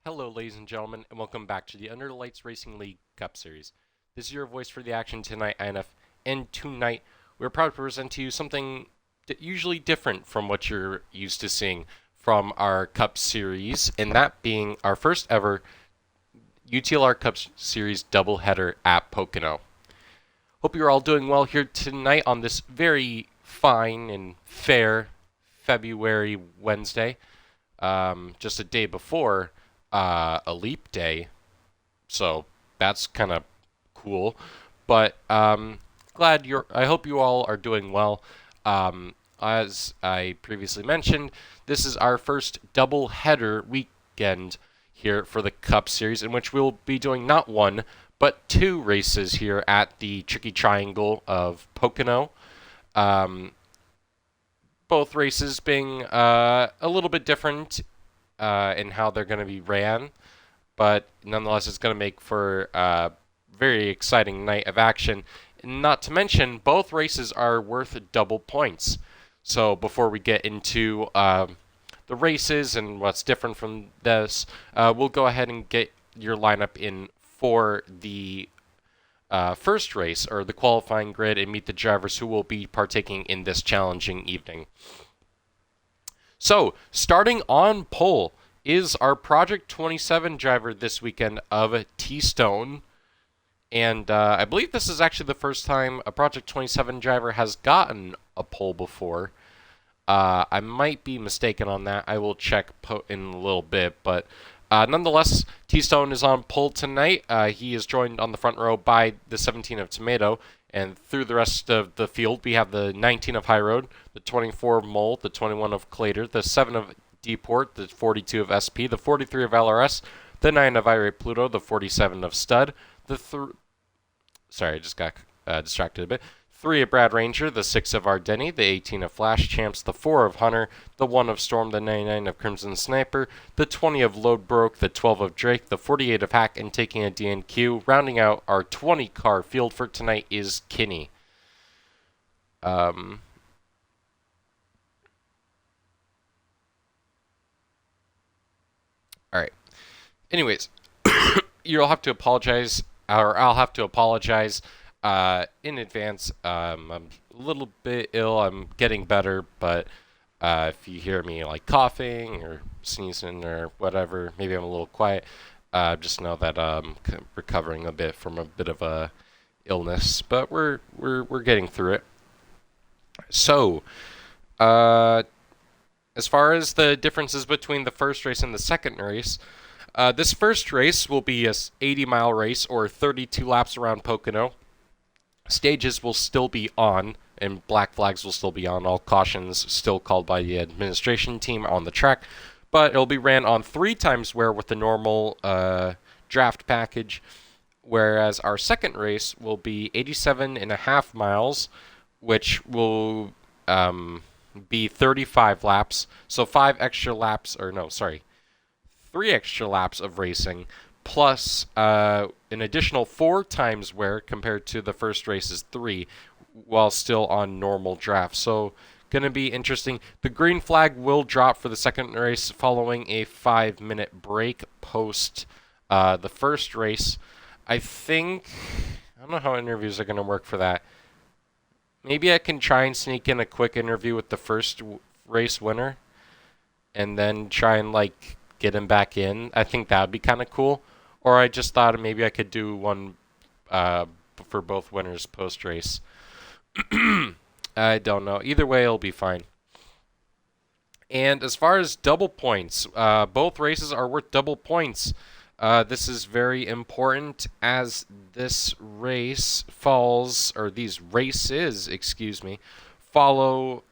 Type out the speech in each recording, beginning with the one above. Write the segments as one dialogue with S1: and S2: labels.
S1: Hello, ladies and gentlemen, and welcome back to the Under the Lights Racing League Cup Series. This is your voice for the action tonight, INF, and tonight we're proud to present to you something usually different from what you're used to seeing from our Cup Series, and that being our first ever UTLR Cup Series doubleheader at Pocono. Hope you're all doing well here tonight on this very fine and fair February Wednesday, just a day before a leap day, so that's kind of cool. But I hope you all are doing well. As I previously mentioned, this is our first double header weekend here for the Cup Series, in which we'll be doing not one but two races here at the Tricky Triangle of Pocono. Both races being a little bit different in how they're going to be ran, but nonetheless, it's going to make for a very exciting night of action. Not to mention, both races are worth double points. So before we get into the races and what's different from this, we'll go ahead and get your lineup in for the first race, or the qualifying grid, and meet the drivers who will be partaking in this challenging evening. So, starting on pole is our Project 27 driver this weekend of T-Stone. And I believe this is actually the first time a Project 27 driver has gotten a pole before. I might be mistaken on that. I will check in a little bit. But nonetheless, T-Stone is on pole tonight. He is joined on the front row by the 17 of Tomato. And through the rest of the field, we have the 19 of High Road, the 24 of Mole, the 21 of Clater, the 7 of Deport, the 42 of SP, the 43 of LRS, the 9 of Irate Pluto, the 47 of Stud, sorry, I just got distracted a bit. 3 of Brad Ranger, the 6 of Ardeni, the 18 of Flash Champs, the 4 of Hunter, the 1 of Storm, the 99 of Crimson Sniper, the 20 of Load Broke, the 12 of Drake, the 48 of Hack, and taking a DNQ. Rounding out our 20-car field for tonight is Kinney. Alright. Anyways, you'll have to apologize, or I'll have to apologize in advance. I'm a little bit ill. I'm getting better, but if you hear me like coughing or sneezing or whatever, maybe I'm a little quiet. Just know that I'm recovering a bit from a bit of a illness, but we're getting through it. So, as far as the differences between the first race and the second race, this first race will be a 80-mile race, or 32 laps around Pocono. Stages will still be on, and black flags will still be on. All cautions still called by the administration team on the track, but it'll be ran on 3 times wear with the normal draft package, whereas our second race will be 87.5 miles, which will be 35 laps, so 3 extra laps of racing, plus an additional 4 times wear compared to the first race's 3, while still on normal draft. So, going to be interesting. The green flag will drop for the second race following a 5-minute break post the first race. I don't know how interviews are going to work for that. Maybe I can try and sneak in a quick interview with the first race winner, and then try and get him back in. I think that would be kind of cool. Or I just thought maybe I could do one for both winners post-race. I don't know. Either way, it'll be fine. And as far as double points, both races are worth double points. This is very important, as these races, follow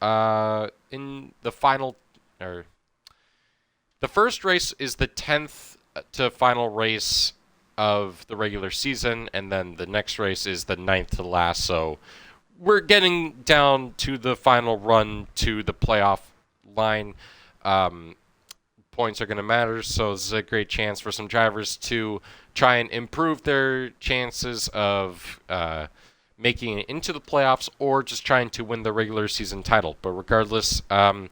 S1: in the final, or the first race is the 10th to final race of the regular season, and then the next race is the 9th to last. So we're getting down to the final run to the playoff line. Points are going to matter, so this is a great chance for some drivers to try and improve their chances of making it into the playoffs, or just trying to win the regular season title. But regardless, how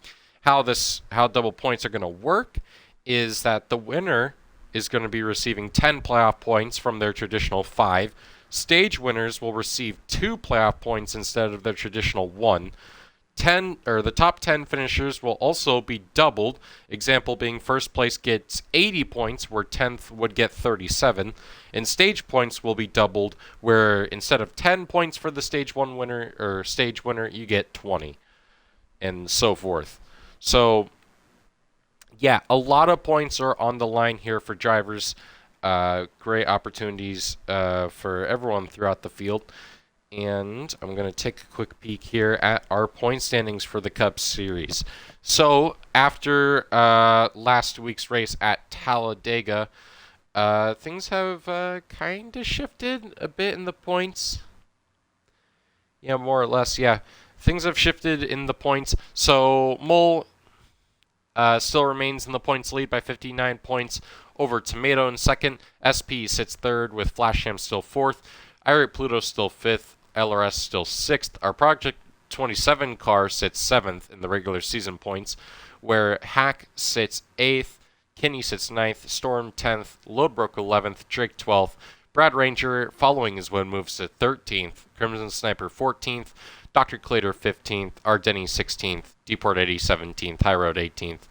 S1: double points are going to work is that the winner is going to be receiving 10 playoff points from their traditional 5. Stage winners will receive 2 playoff points instead of their traditional 1. The top 10 finishers will also be doubled. Example being first place gets 80 points, where 10th would get 37. And stage points will be doubled, where instead of 10 points for the stage winner, you get 20, and so forth. So, yeah, a lot of points are on the line here for drivers. Great opportunities for everyone throughout the field. And I'm going to take a quick peek here at our point standings for the Cup Series. So, after last week's race at Talladega, things have kind of shifted a bit in the points. Yeah, more or less, yeah. Things have shifted in the points. So, Mole still remains in the points lead by 59 points over Tomato in second. SP sits third with Flashham still fourth. Irate Pluto still fifth. LRS still 6th. Our Project 27 car sits 7th in the regular season points, where Hack sits 8th, Kinney sits 9th, Storm 10th, Loadbrook 11th, Drake 12th, Brad Ranger following his win moves to 13th, Crimson Sniper 14th, Dr. Clater 15th, Ardeni 16th, Deport Eddie 17th, High Road 18th,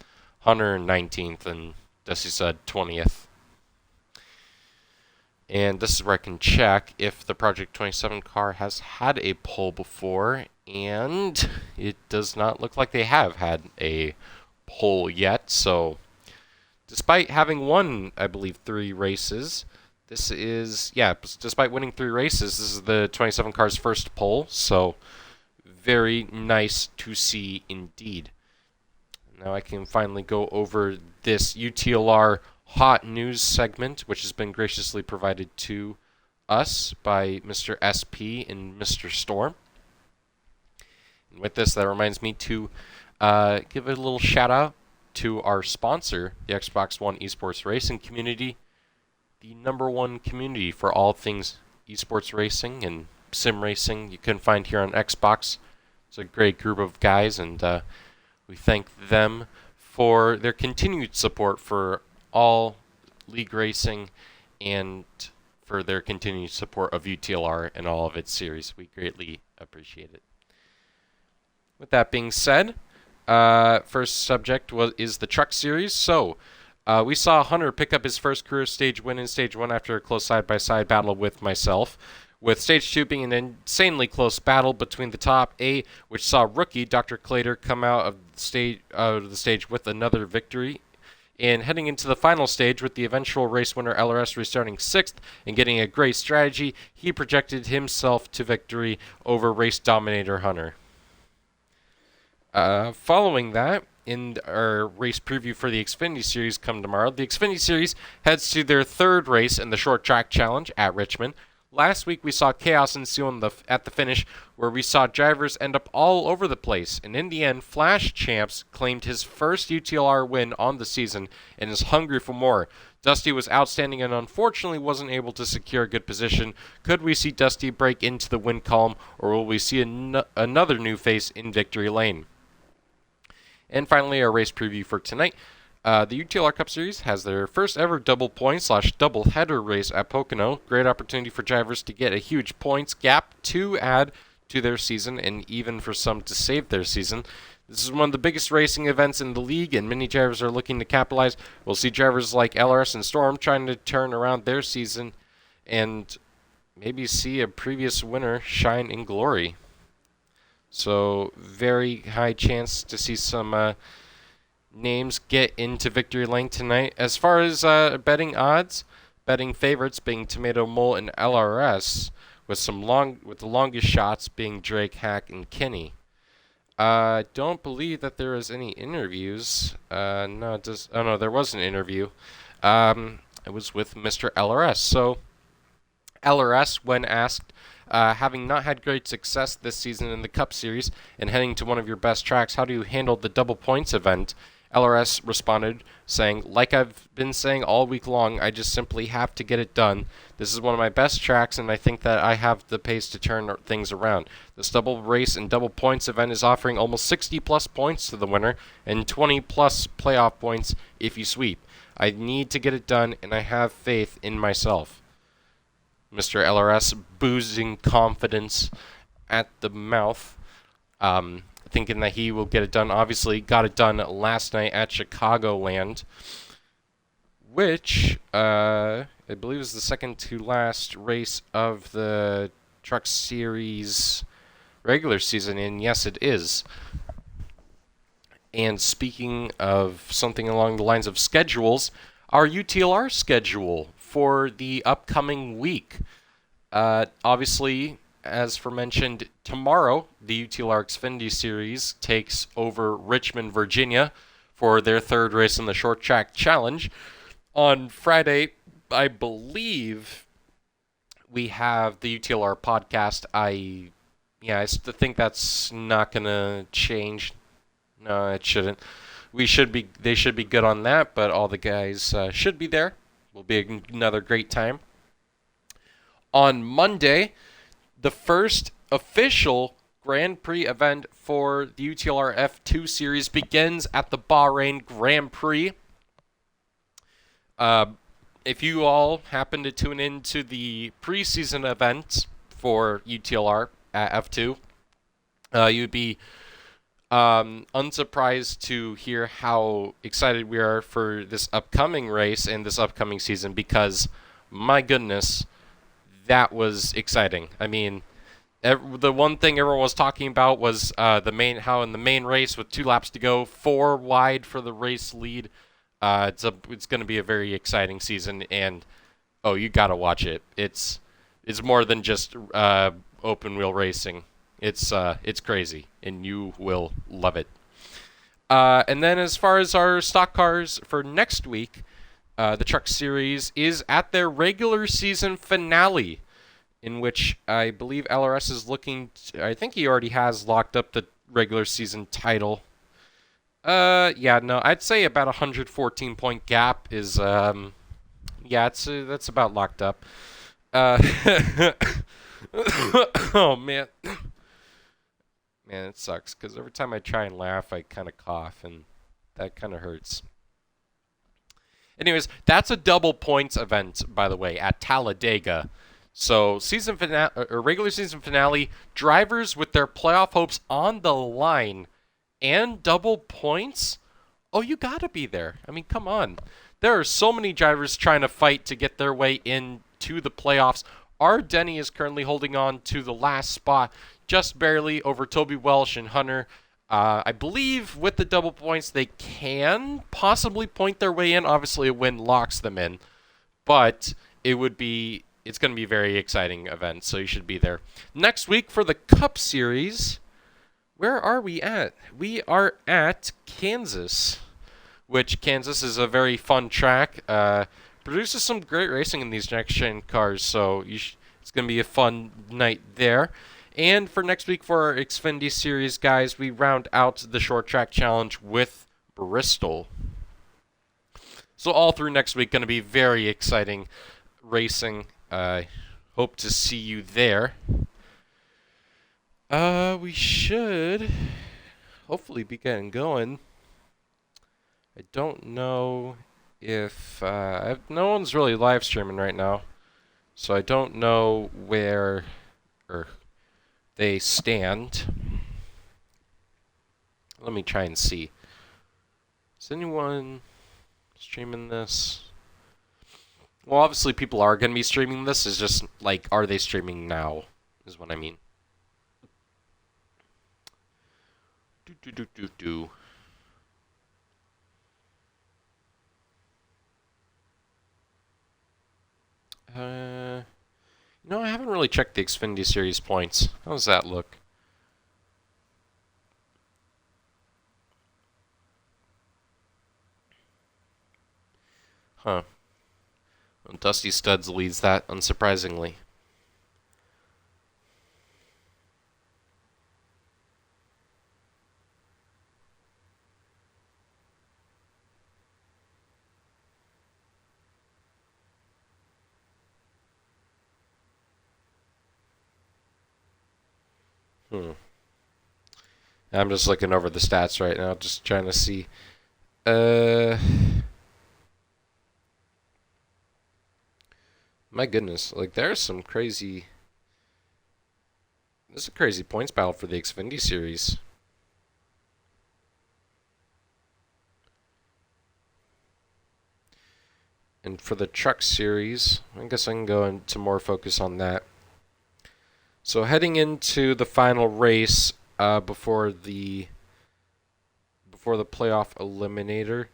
S1: Hunter 19th, and Dusty Sud 20th. And this is where I can check if the Project 27 car has had a pole before, and it does not look like they have had a pole yet. So, despite having won, I believe, 3 races, despite winning 3 races, this is the 27 car's first pole, so very nice to see indeed. Now I can finally go over this UTLR hot news segment, which has been graciously provided to us by Mr. SP and Mr. Storm. And with this, that reminds me to give a little shout out to our sponsor, the Xbox One esports racing community, the #1 community for all things esports racing and sim racing you can find here on Xbox. It's a great group of guys, and we thank them for their continued support for all league racing and for their continued support of UTLR and all of its series. We greatly appreciate it. With that being said, first subject is the Truck Series. So, we saw Hunter pick up his first career stage win in Stage 1 after a close side-by-side battle with myself, with Stage 2 being an insanely close battle between the top 8, which saw rookie Dr. Clater come out of the stage with another victory, and heading into the final stage with the eventual race winner LRS restarting 6th and getting a great strategy, he projected himself to victory over race dominator Hunter. Following that, in our race preview for the Xfinity Series come tomorrow, the Xfinity Series heads to their 3rd race in the Short Track Challenge at Richmond. Last week we saw chaos ensue at the finish, where we saw drivers end up all over the place, and in the end, Flash Champs claimed his first UTLR win on the season and is hungry for more. Dusty was outstanding and unfortunately wasn't able to secure a good position. Could we see Dusty break into the win column, or will we see another new face in victory lane? And finally, our race preview for tonight. The UTLR Cup Series has their first ever double point / double header race at Pocono. Great opportunity for drivers to get a huge points gap to add to their season, and even for some to save their season. This is one of the biggest racing events in the league, and many drivers are looking to capitalize. We'll see drivers like LRS and Storm trying to turn around their season and maybe see a previous winner shine in glory. So, very high chance to see some names get into victory lane tonight. As far as betting odds, betting favorites being Tomato, Mole, and LRS, with the longest shots being Drake, Hack, and Kinney. I don't believe that there was any interviews. No, it does. Oh no, there was an interview. It was with Mr. LRS. So, LRS, when asked, having not had great success this season in the Cup Series and heading to one of your best tracks, how do you handle the double points event? LRS responded, saying, like I've been saying all week long, I just simply have to get it done. This is one of my best tracks, and I think that I have the pace to turn things around. This double race and double points event is offering almost 60-plus points to the winner and 20-plus playoff points if you sweep. I need to get it done, and I have faith in myself. Mr. LRS boozing confidence at the mouth, thinking that he will get it done. Obviously, got it done last night at Chicagoland, which I believe is the second to last race of the Truck Series regular season, and yes, it is. And speaking of something along the lines of schedules, our UTLR schedule for the upcoming week. Obviously, as mentioned, tomorrow the UTLR Xfinity Series takes over Richmond, Virginia for their third race in the Short Track Challenge. On Friday, I believe we have the UTLR podcast. I think that's not gonna change. No, it shouldn't. They should be good on that, but all the guys should be there. Will be another great time. On Monday, the first official Grand Prix event for the UTLR F2 Series begins at the Bahrain Grand Prix. If you all happen to tune into the preseason event for UTLR at F2, you'd be unsurprised to hear how excited we are for this upcoming race and this upcoming season because, my goodness, that was exciting. I mean, the one thing everyone was talking about was how in the main race with 2 laps to go, 4 wide for the race lead. It's going to be a very exciting season, and you gotta watch it. It's more than just open wheel racing. It's crazy, and you will love it. And then as far as our stock cars for next week, the Truck Series is at their regular season finale, in which I believe LRS is looking I think he already has locked up the regular season title. I'd say about 114 point gap is that's about locked up. Oh man. Man, it sucks because every time I try and laugh, I kind of cough, and that kind of hurts. Anyways, that's a double points event, by the way, at Talladega. So season finale, or regular season finale, drivers with their playoff hopes on the line, and double points. Oh, you gotta be there. I mean, come on. There are so many drivers trying to fight to get their way into the playoffs. Our Denny is currently holding on to the last spot, just barely over Toby Welsh and Hunter. I believe with the double points, they can possibly point their way in. Obviously, a win locks them in, but it's going to be a very exciting event, so you should be there. Next week for the Cup Series, where are we at? We are at Kansas, which Kansas is a very fun track. Produces some great racing in these next-gen cars, so it's going to be a fun night there. And for next week for our Xfinity Series, guys, we round out the Short Track Challenge with Bristol. So all through next week, going to be very exciting racing. Hope to see you there. We should hopefully be getting going. I don't know if no one's really live streaming right now, so I don't know where they stand. Let me try and see. Is anyone streaming this? Well, obviously people are going to be streaming this. It's just like, are they streaming now? Is what I mean. I haven't really checked the Xfinity Series points. How does that look? Huh. Well, Dusty Studs leads that, unsurprisingly. I'm just looking over the stats right now, just trying to see. My goodness, like there's some crazy. This is a crazy points battle for the Xfinity series. And for the truck series, I guess I can go into more focus on that. So heading into the final race before the playoff eliminator,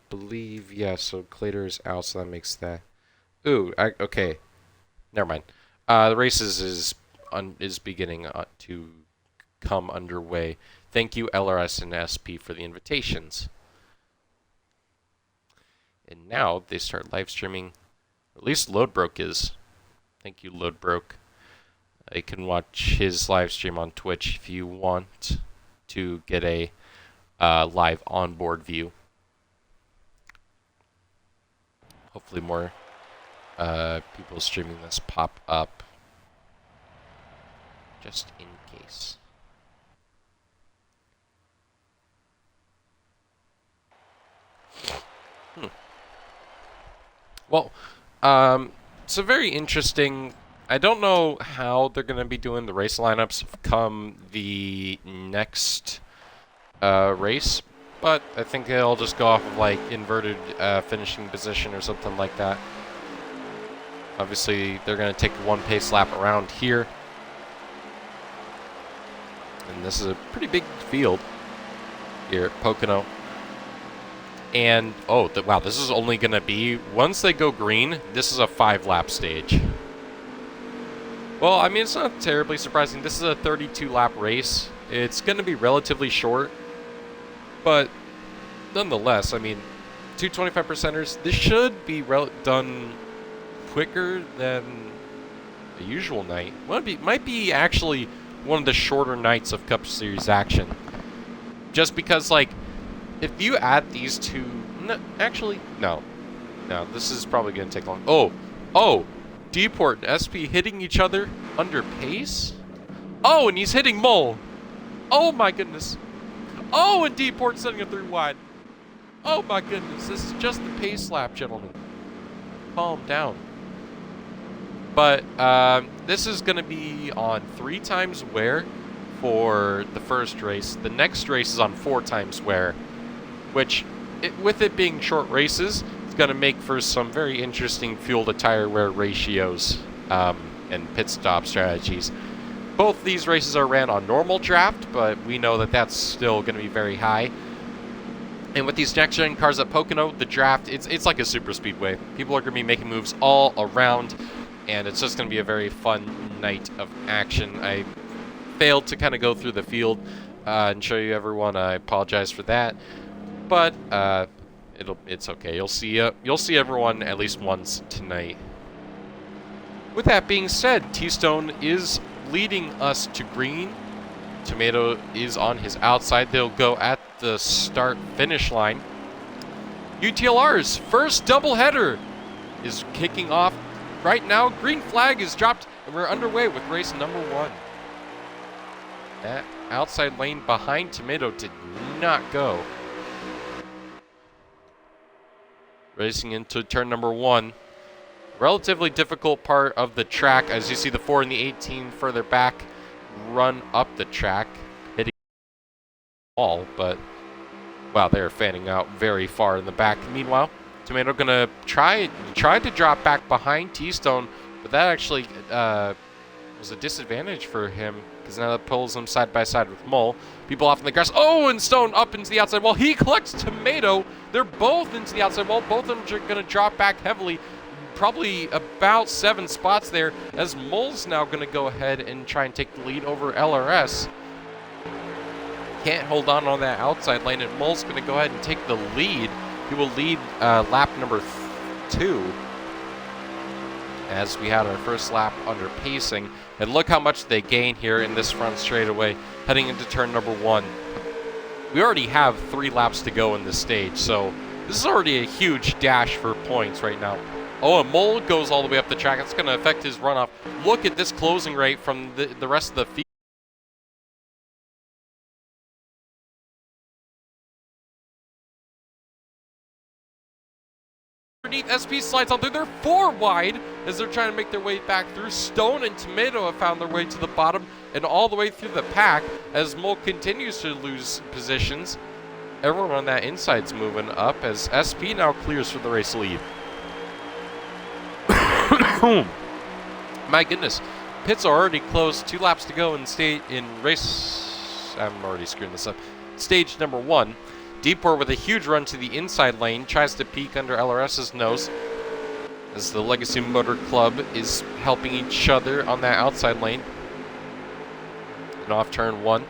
S1: believe so Clater is out, so that makes that. Okay, never mind. The races is beginning to come underway. Thank you LRS and SP for the invitations. And now they start live streaming. At least Loadbroke is. Thank you, Loadbroke. You can watch his live stream on Twitch if you want to get a live onboard view. Hopefully more people streaming this pop up just in case. Well, it's a very interesting. I don't know how they're going to be doing the race lineups come the next race, but I think they'll just go off of like inverted finishing position or something like that. Obviously, they're going to take one pace lap around here. And this is a pretty big field here at Pocono. And, wow, this is only going to be, once they go green, this is a 5-lap stage. Well, I mean, it's not terribly surprising. This is a 32-lap race. It's going to be relatively short. But, nonetheless, I mean, 225%ers, this should be done quicker than a usual night. Might be actually one of the shorter nights of Cup Series action. Just because, like, if you add these two... No, this is probably going to take long. Oh! Deport and SP hitting each other under pace? Oh, and he's hitting Mole! Oh my goodness! Oh, and Deport setting it through wide. Oh my goodness, this is just the pace lap, gentlemen. Calm down. But this is going to be on 3 times wear for the first race. The next race is on 4 times wear, which, with it being short races, it's going to make for some very interesting fuel to tire wear ratios and pit stop strategies. Both these races are ran on normal draft, but we know that that's still going to be very high. And with these next-gen cars at Pocono, the draft, it's like a super speedway. People are going to be making moves all around, and it's just going to be a very fun night of action. I failed to kind of go through the field and show you everyone. I apologize for that, but it's okay. You'll see everyone at least once tonight. With that being said, T-Stone is leading us to green. Tomato is on his outside. They'll go at the start-finish line. UTLR's first doubleheader is kicking off right now. Green flag is dropped, and we're underway with race number 1. That outside lane behind Tomato did not go. Racing into turn number 1. Relatively difficult part of the track, as you see the 4 and the 18 further back run up the track, hitting the wall, but wow, they're fanning out very far in the back. Meanwhile, Tomato gonna try to drop back behind T-Stone, but that actually was a disadvantage for him, because now that pulls him side by side with Mole. People off in the grass. Oh, and Stone up into the outside wall. He collects Tomato. They're both into the outside wall. Both of them are gonna drop back heavily. Probably about 7 spots there, as Mole's now going to go ahead and try and take the lead over LRS. Can't hold on that outside lane, and Mole's going to go ahead and take the lead. He will lead lap number 2, as we had our first lap under pacing. And look how much they gain here in this front straightaway, heading into turn number 1. We already have 3 laps to go in this stage, so this is already a huge dash for points right now. Oh, and Mole goes all the way up the track. That's going to affect his runoff. Look at this closing rate from the rest of the field. underneath. SP slides on through. They're 4 wide as they're trying to make their way back through. Stone and Tomato have found their way to the bottom and all the way through the pack as Mole continues to lose positions. Everyone on that inside's moving up as SP now clears for the race lead. My goodness. Pits are already closed. 2 laps to go in race... I'm already screwing this up. Stage number 1. Deepor with a huge run to the inside lane, tries to peek under LRS's nose as the Legacy Motor Club is helping each other on that outside lane. And off turn 1.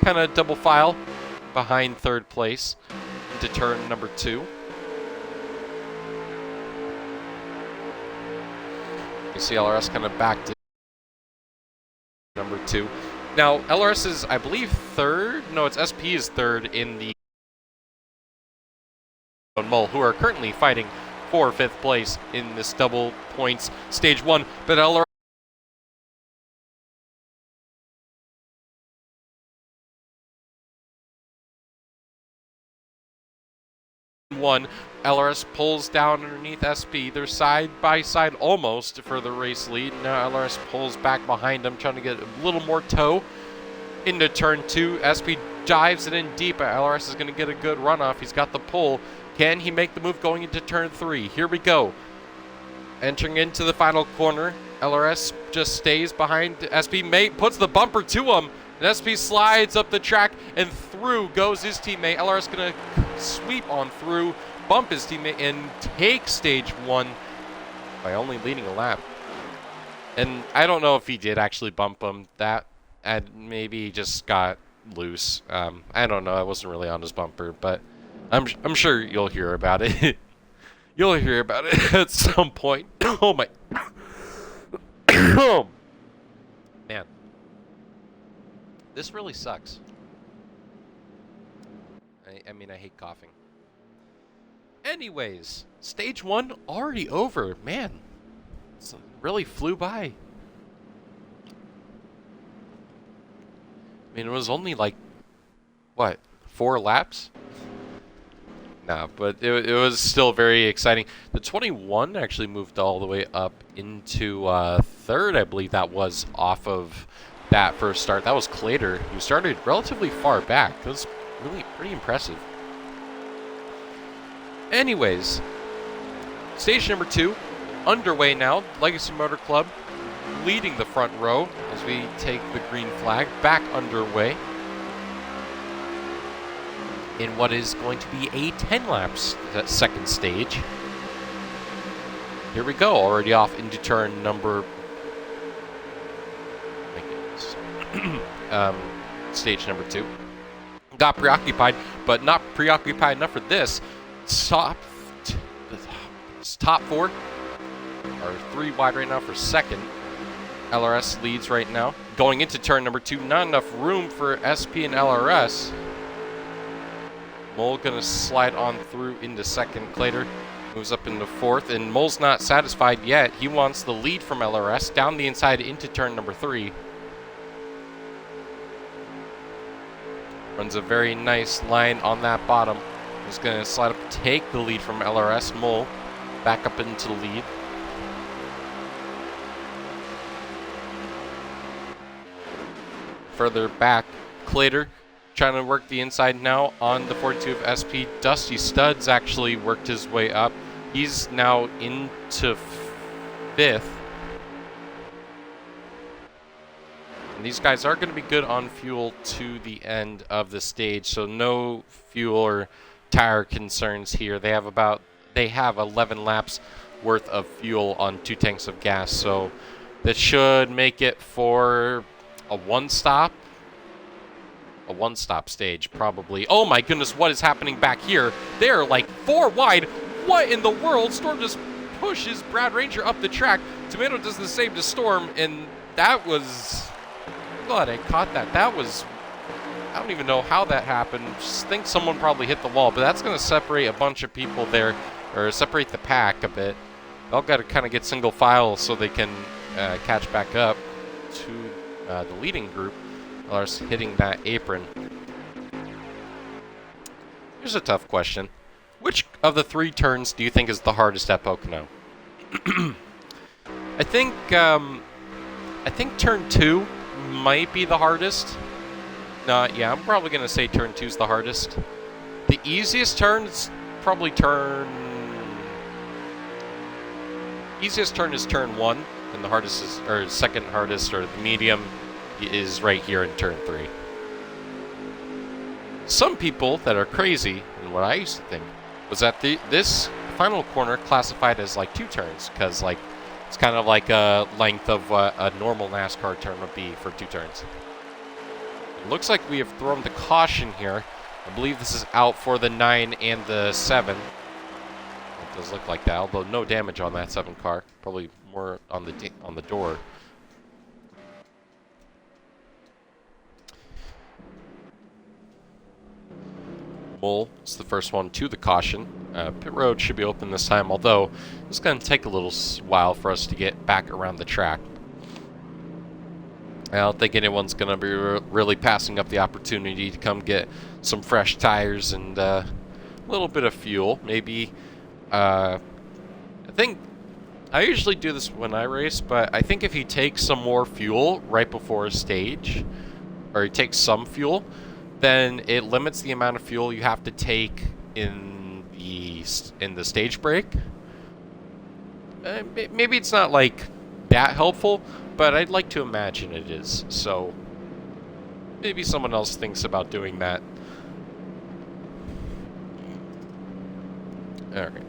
S1: Kind of double file behind third place into turn number 2. You see LRS kind of back to number 2. Now, LRS is, I believe, third. No, it's SP is third in the Mole, who are currently fighting for 5th place in this double points stage 1. But LRS one. LRS pulls down underneath SP. They're side by side almost for the race lead. Now LRS pulls back behind them, trying to get a little more toe into turn 2. SP dives it in deep. LRS is going to get a good runoff. He's got the pull. Can he make the move going into turn 3? Here we go. Entering into the final corner. LRS just stays behind SP. Mate puts the bumper to him. And SP slides up the track and through goes his teammate. LRS going to sweep on through, bump his teammate, and take stage 1 by only leading a lap. And I don't know if he did actually bump him. That maybe he just got loose. I don't know. I wasn't really on his bumper, but I'm sure you'll hear about it. You'll hear about it at some point. Oh my. Oh man. This really sucks. I mean, I hate coughing. Anyways, stage 1 already over. Man, it really flew by. I mean, it was only like, what, 4 laps? Nah, but it was still very exciting. The 21 actually moved all the way up into 3rd, I believe that was, off of that first start. That was Clater, who started relatively far back. That was really pretty impressive. Anyways, stage number 2 underway now. Legacy Motor Club leading the front row as we take the green flag back underway in what is going to be a 10 laps second stage. Here we go, already off into turn number stage number 2. Got preoccupied, but not preoccupied enough for this. Top 4 are 3 wide right now for second. LRS leads right now. Going into turn number 2, not enough room for SP and LRS. Mole gonna slide on through into second. Clater moves up into 4th, and Mole's not satisfied yet. He wants the lead from LRS down the inside into turn number 3. Runs a very nice line on that bottom. He's going to slide up, take the lead from LRS. Mole back up into the lead. Further back, Clater trying to work the inside now on the 42 of SP. Dusty Studs actually worked his way up. He's now into 5th. And these guys are going to be good on fuel to the end of the stage, so no fuel or tire concerns here. They have 11 laps worth of fuel on 2 tanks of gas, so that should make it for a one-stop stage probably. Oh my goodness, what is happening back here? They're like 4 wide. What in the world? Storm just pushes Brad Ranger up the track. Tomato does the same to Storm, and that was... I'm glad I caught that. That was... I don't even know how that happened. Just think someone probably hit the wall, but that's going to separate a bunch of people there, or separate the pack a bit. They all got to kind of get single file so they can catch back up to the leading group. Lars hitting that apron. Here's a tough question. Which of the 3 turns do you think is the hardest at Pocono? I think turn 2 might be the hardest. No, yeah, I'm probably gonna say turn 2 is the hardest. The easiest turn is probably easiest turn is turn 1, and the hardest is, or second hardest, or the medium is right here in turn 3. Some people that are crazy, and what I used to think, was that this final corner classified as like 2 turns, because like it's kind of like a length of what a normal NASCAR turn would be for 2 turns. It looks like we have thrown the caution here. I believe this is out for the 9 and the 7. It does look like that, although no damage on that 7 car. Probably more on the door. Bull is the first one to the caution. Pit road should be open this time, although it's going to take a little while for us to get back around the track. I don't think anyone's going to be really passing up the opportunity to come get some fresh tires and a little bit of fuel. Maybe, I think, I usually do this when I race, but I think if you take some more fuel right before a stage, or you take some fuel, then it limits the amount of fuel you have to take in the stage break. Maybe it's not like that helpful, but I'd like to imagine it is. So maybe someone else thinks about doing that. All right.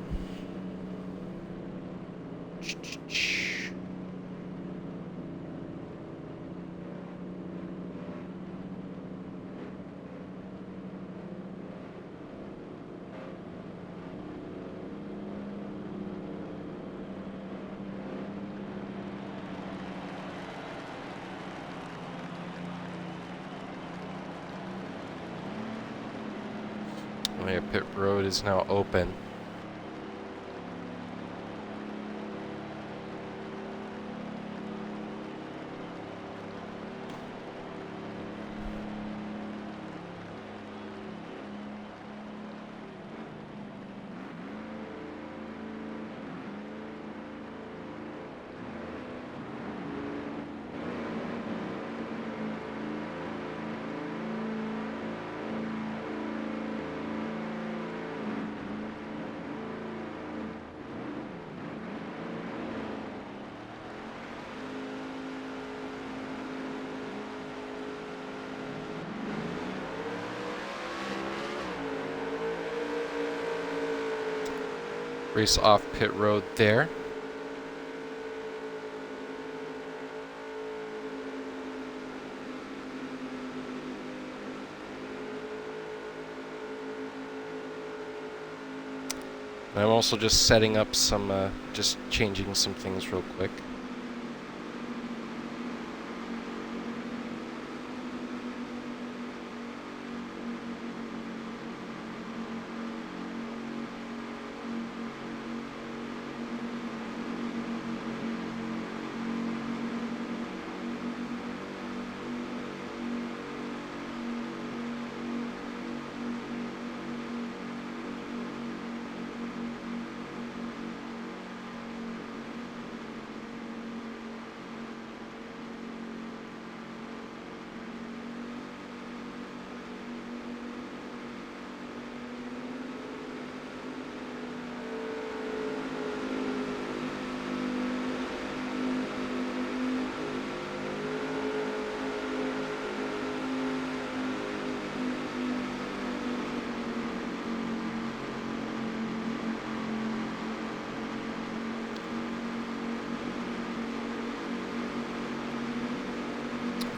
S1: My pit road is now open. Race off pit road there. And I'm also just setting up some, just changing some things real quick.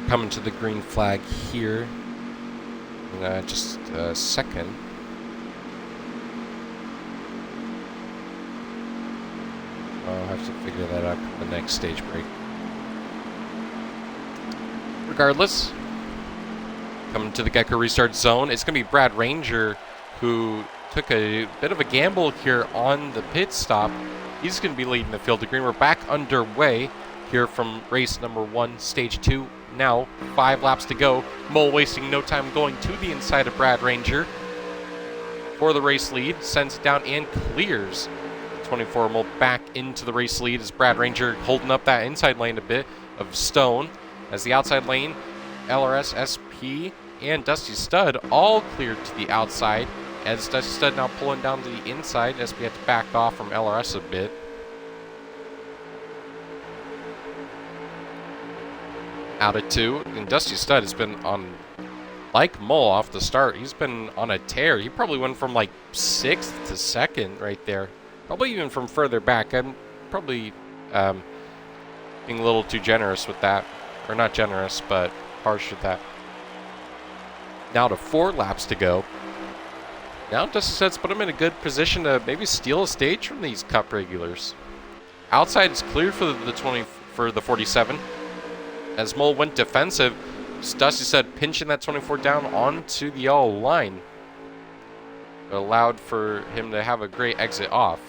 S1: Coming to the green flag here in just a second. I'll have to figure that out for the next stage break. Regardless, coming to the Geico restart zone, it's going to be Brad Ranger who took a bit of a gamble here on the pit stop. He's going to be leading the field to green. We're back underway here from race number 1, stage 2. Now 5 laps to go. Mole wasting no time going to the inside of Brad Ranger. for the race lead, sends it down and clears. 24 Mole back into the race lead as Brad Ranger holding up that inside lane a bit of Stone. As the outside lane, LRS, SP, and Dusty Stud all cleared to the outside. As Dusty Stud now pulling down to the inside, SP had to back off from LRS a bit. Out of 2, and Dusty Stud has been on, like Mole off the start, he's been on a tear. He probably went from like 6th to 2nd right there. Probably even from further back. I'm probably being a little too generous with that. Or not generous, but harsh with that. Now to 4 laps to go. Now Dusty Stud's put him in a good position to maybe steal a stage from these Cup regulars. Outside is cleared for the 47. As Mole went defensive, Dusty Stud pinching that 24 down onto the yellow line. It allowed for him to have a great exit off.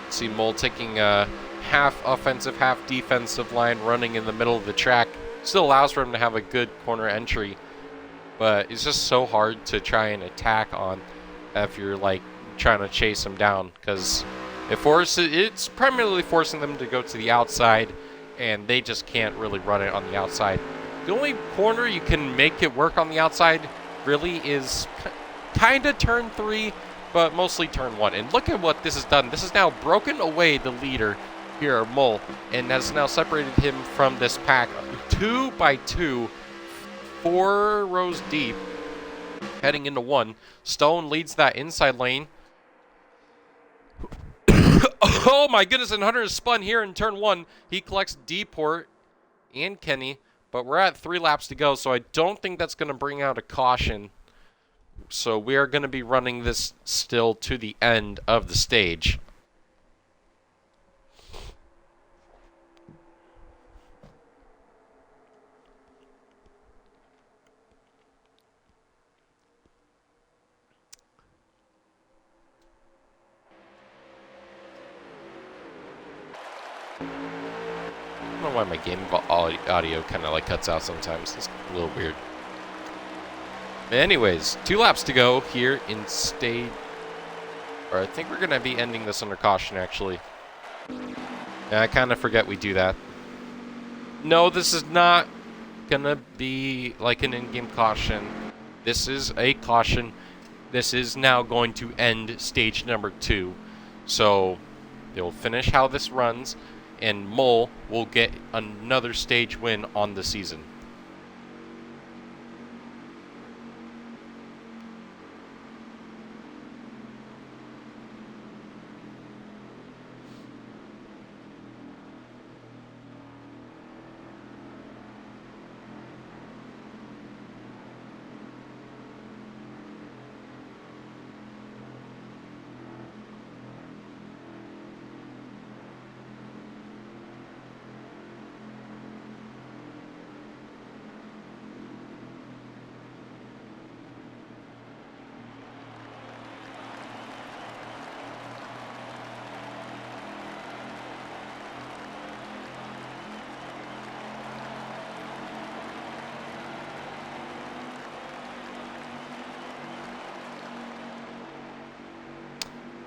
S1: See Mole taking a half offensive, half defensive line, running in the middle of the track. Still allows for him to have a good corner entry, but it's just so hard to try and attack on if you're like trying to chase him down, because it's primarily forcing them to go to the outside, and they just can't really run it on the outside. The only corner you can make it work on the outside really is kind of turn 3, but mostly turn 1. And look at what this has done. This has now broken away the leader here, Mole, and has now separated him from this pack 2 by 2, 4 rows deep, heading into 1. Stone leads that inside lane. Oh my goodness, and Hunter is spun here in turn 1. He collects D-Port and Kenny, but we're at 3 laps to go, so I don't think that's going to bring out a caution. So we are going to be running this still to the end of the stage. I don't know why my game audio kind of like cuts out sometimes. It's a little weird. Anyways, 2 laps to go here in stage. Or I think we're going to be ending this under caution, actually. Yeah, I kind of forget we do that. No, this is not going to be like an in-game caution. This is a caution. This is now going to end stage number 2. So they'll finish how this runs, and Mole will get another stage win on the season.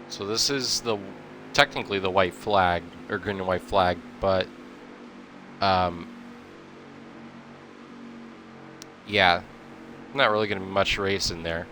S1: So this is technically the white flag, or green and white flag, but yeah, not really going to be much race in there.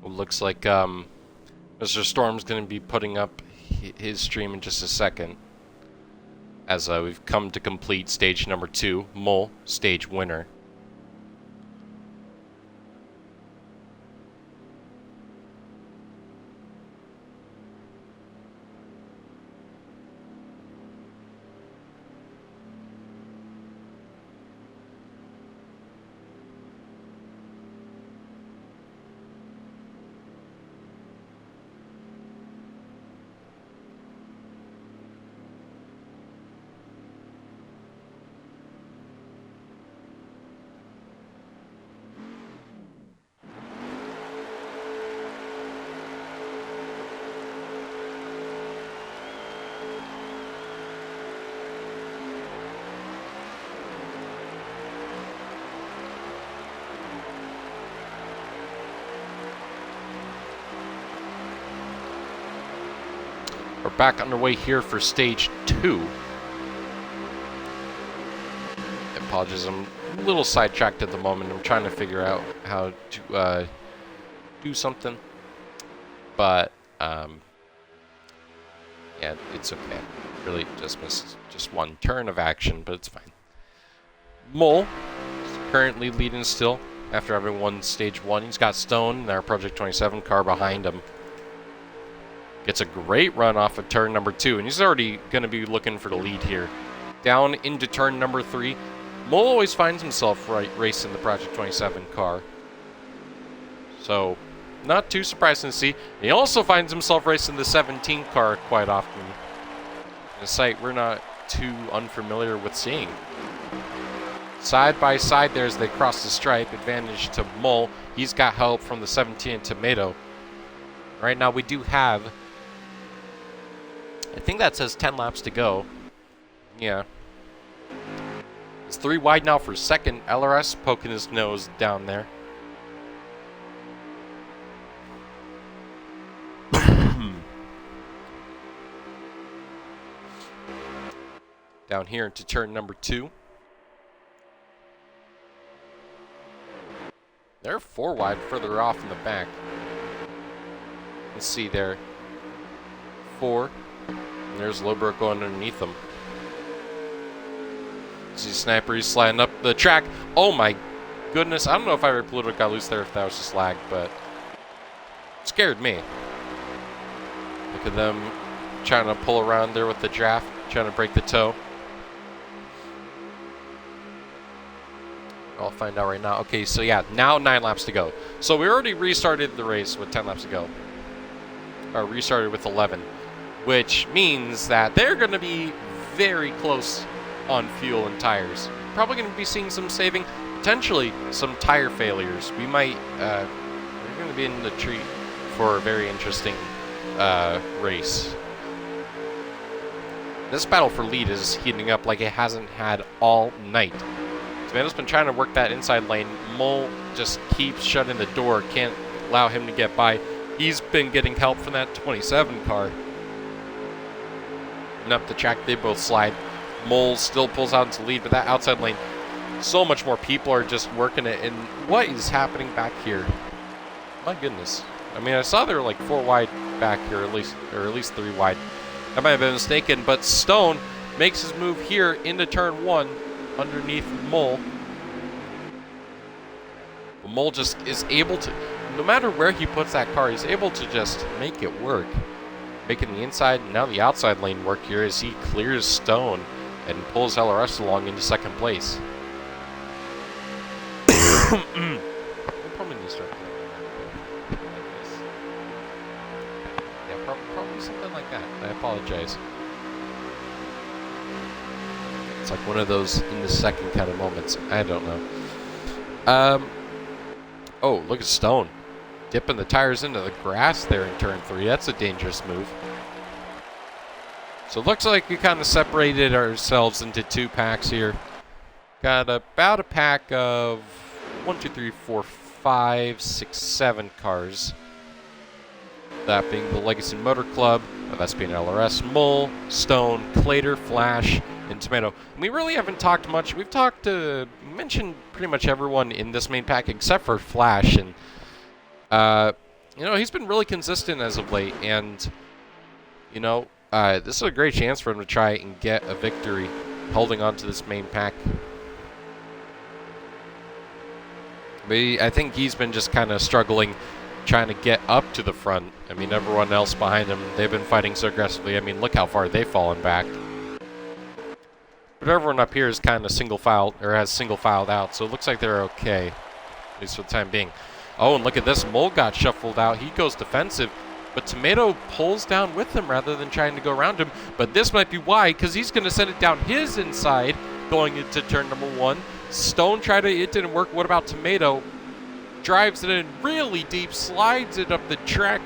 S1: Looks like Mr. Storm's going to be putting up his stream in just a second, as we've come to complete stage number 2, Mole, stage winner. We're back underway here for stage 2. Apologies, I'm a little sidetracked at the moment. I'm trying to figure out how to do something. But, yeah, it's okay. Really just missed just one turn of action, but it's fine. Mole is currently leading still after having won stage 1. He's got Stone and our Project 27 car behind him. Gets a great run off of turn number 2, and he's already going to be looking for the lead here. Down into turn number 3. Mole always finds himself racing the Project 27 car. So, not too surprising to see. He also finds himself racing the 17 car quite often. A sight we're not too unfamiliar with seeing. Side by side there as they cross the stripe. Advantage to Mole. He's got help from the 17 Tomato. Right now we do have, I think that says 10 laps to go. Yeah. It's 3 wide now for second. LRS poking his nose down there. Down here into turn number 2. They're 4 wide further off in the back. Let's see there. 4. And there's Lowbrook going underneath them. See Sniper, he's sliding up the track. Oh my goodness. I don't know if I heard Pluto got loose there, if that was just lag, but it scared me. Look at them trying to pull around there with the draft, trying to break the toe. I'll find out right now. Okay, so yeah, now 9 laps to go. So we already restarted the race with 10 laps to go. Or restarted with 11. Which means that they're going to be very close on fuel and tires. Probably going to be seeing some saving. Potentially some tire failures. We might, we're going to be in the tree for a very interesting race. This battle for lead is heating up like it hasn't had all night. Tomato's been trying to work that inside lane. Mole just keeps shutting the door, can't allow him to get by. He's been getting help from that 27 car. And up the track, they both slide. Mole still pulls out into lead, but that outside lane, so much more people are just working it. And what is happening back here? My goodness. I mean, I saw there were like 4 wide back here, at least 3 wide. I might have been mistaken, but Stone makes his move here into turn 1 underneath Mole. But Mole just is able to, no matter where he puts that car, he's able to just make it work. Making the inside and now the outside lane work here as he clears Stone and pulls LRS along into second place. We'll probably need to start like this. Yeah, probably something like that. I apologize. It's like one of those in the second kind of moments. I don't know. Oh, look at Stone. Dipping the tires into the grass there in turn 3. That's a dangerous move. So it looks like we kind of separated ourselves into 2 packs here. Got about a pack of 1, 2, 3, 4, 5, 6, 7 cars. That being the Legacy Motor Club, SP and LRS, Mole, Stone, Clater, Flash, and Tomato. And we really haven't talked much. We've mentioned pretty much everyone in this main pack except for Flash. And he's been really consistent as of late, and this is a great chance for him to try and get a victory, holding on to this main pack. But I think he's been just kind of struggling, trying to get up to the front. I mean, everyone else behind him, they've been fighting so aggressively. I mean, look how far they've fallen back. But everyone up here is kind of single filed, or has single filed out, so it looks like they're okay, at least for the time being. Oh, and look at this. Mole got shuffled out. He goes defensive, but Tomato pulls down with him rather than trying to go around him. But this might be why, because he's going to send it down his inside going into turn number 1. Stone tried it didn't work. What about Tomato? Drives it in really deep, slides it up the track,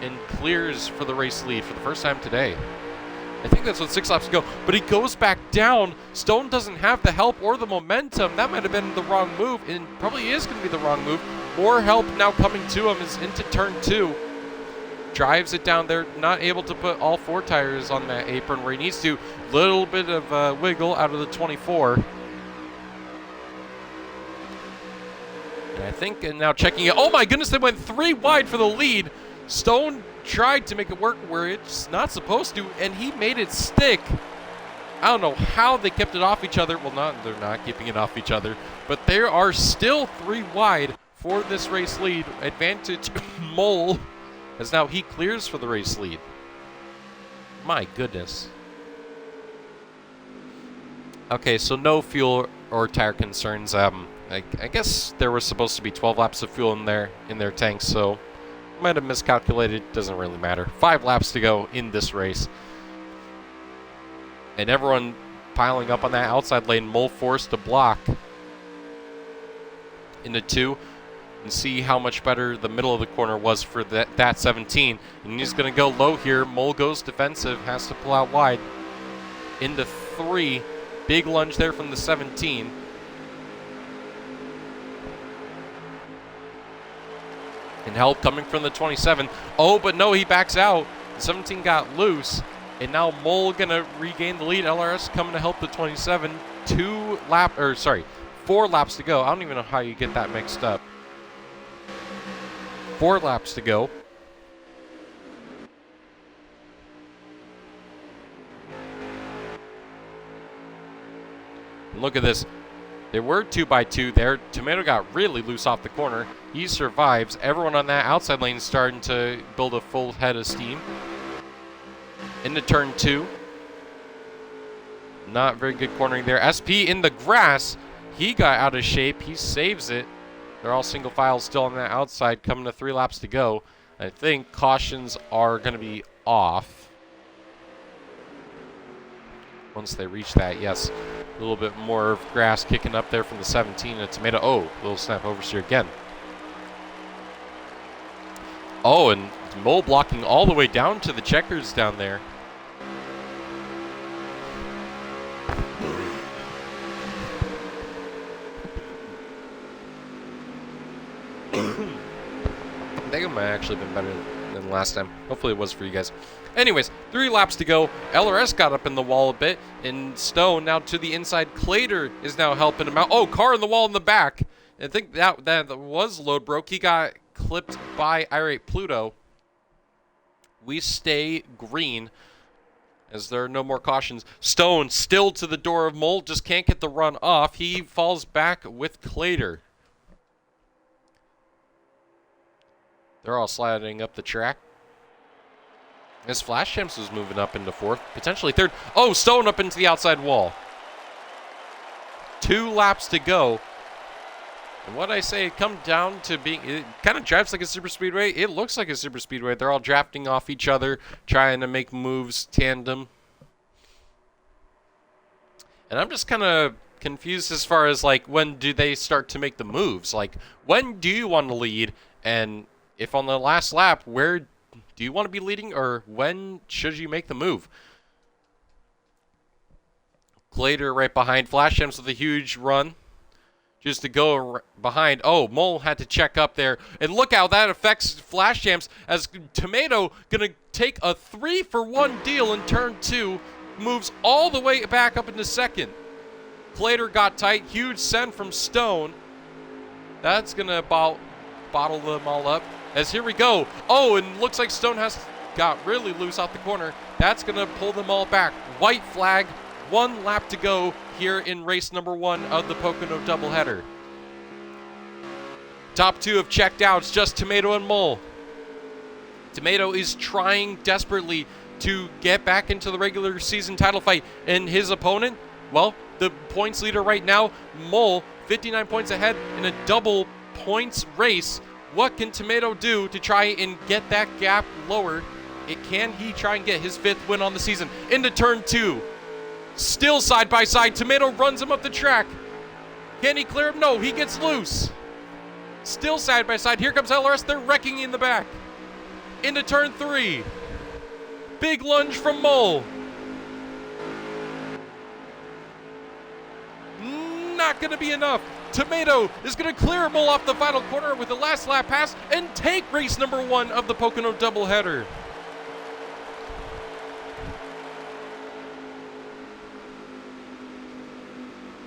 S1: and clears for the race lead for the first time today. I think that's with 6 laps to go, but he goes back down. Stone doesn't have the help or the momentum. That might have been the wrong move, and probably is going to be the wrong move. More help now coming to him is into turn 2. Drives it down there, not able to put all 4 tires on that apron where he needs to. Little bit of wiggle out of the 24. And I think, and now checking it. Oh my goodness, they went 3 wide for the lead. Stone tried to make it work where it's not supposed to, and he made it stick. I don't know how they kept it off each other. Well, they're not keeping it off each other, but there are still 3 wide for this race lead. Advantage Mole, as now he clears for the race lead. My goodness. Okay, so no fuel or tire concerns. I guess there was supposed to be 12 laps of fuel in their tanks, so might have miscalculated. Doesn't really matter. 5 laps to go in this race, and everyone piling up on that outside lane. Mole forced to block into 2, and see how much better the middle of the corner was for that 17. And he's going to go low here. Mole goes defensive, has to pull out wide into 3. Big lunge there from the 17. And help coming from the 27. Oh, but no, he backs out. The 17 got loose. And now Mole going to regain the lead. LRS coming to help the 27. 4 laps to go. I don't even know how you get that mixed up. 4 laps to go. And look at this. They were 2x2 there. Tomato got really loose off the corner. He survives. Everyone on that outside lane is starting to build a full head of steam. Into turn 2. Not very good cornering there. SP in the grass. He got out of shape. He saves it. They're all single files still on that outside, coming to 3 laps to go. I think cautions are going to be off. Once they reach that, yes. A little bit more of grass kicking up there from the 17. And Tomato, oh, little snap oversteer again. Oh, and Mole blocking all the way down to the checkers down there. I think it might have actually been better than last time. Hopefully it was for you guys. Anyways, 3 laps to go. LRS got up in the wall a bit, and Stone now to the inside. Clater is now helping him out. Oh, car in the wall in the back. I think that was load broke. He got clipped by Irate Pluto. We stay green as there are no more cautions. Stone still to the door of Mole, just can't get the run off. He falls back with Clater. They're all sliding up the track. As Flash Champs was moving up into 4th, potentially 3rd. Oh, Stone up into the outside wall. 2 laps to go. And what I say, it comes down to being, it kind of drives like a super speedway. It looks like a super speedway. They're all drafting off each other, trying to make moves tandem. And I'm just kind of confused as far as, like, when do they start to make the moves? Like, when do you want to lead? And if on the last lap, where do you want to be leading, or when should you make the move? Clater right behind. Flash Gems with a huge run. Just to go behind. Oh, Mole had to check up there. And look how that affects Flash Jams as Tomato going to take a 3-for-1 deal in turn 2. Moves all the way back up into 2nd. Clater got tight. Huge send from Stone. That's going to bottle them all up. as here we go. Oh, and looks like Stonehouse got really loose out the corner. That's going to pull them all back. White flag, 1 lap to go here in race number 1 of the Pocono doubleheader. Top 2 have checked out. It's just Tomato and Mole. Tomato is trying desperately to get back into the regular season title fight, and his opponent, well, the points leader right now, Mole, 59 points ahead in a double points race. What can Tomato do to try and get that gap lower? Can he try and get his 5th win on the season? Into turn 2. Still side by side. Tomato runs him up the track. Can he clear him? No, he gets loose. Still side by side. Here comes LRS. They're wrecking in the back. Into turn 3. Big lunge from Mole. Not going to be enough. Tomato is going to clear Mole off the final corner with the last lap pass and take race number 1 of the Pocono doubleheader.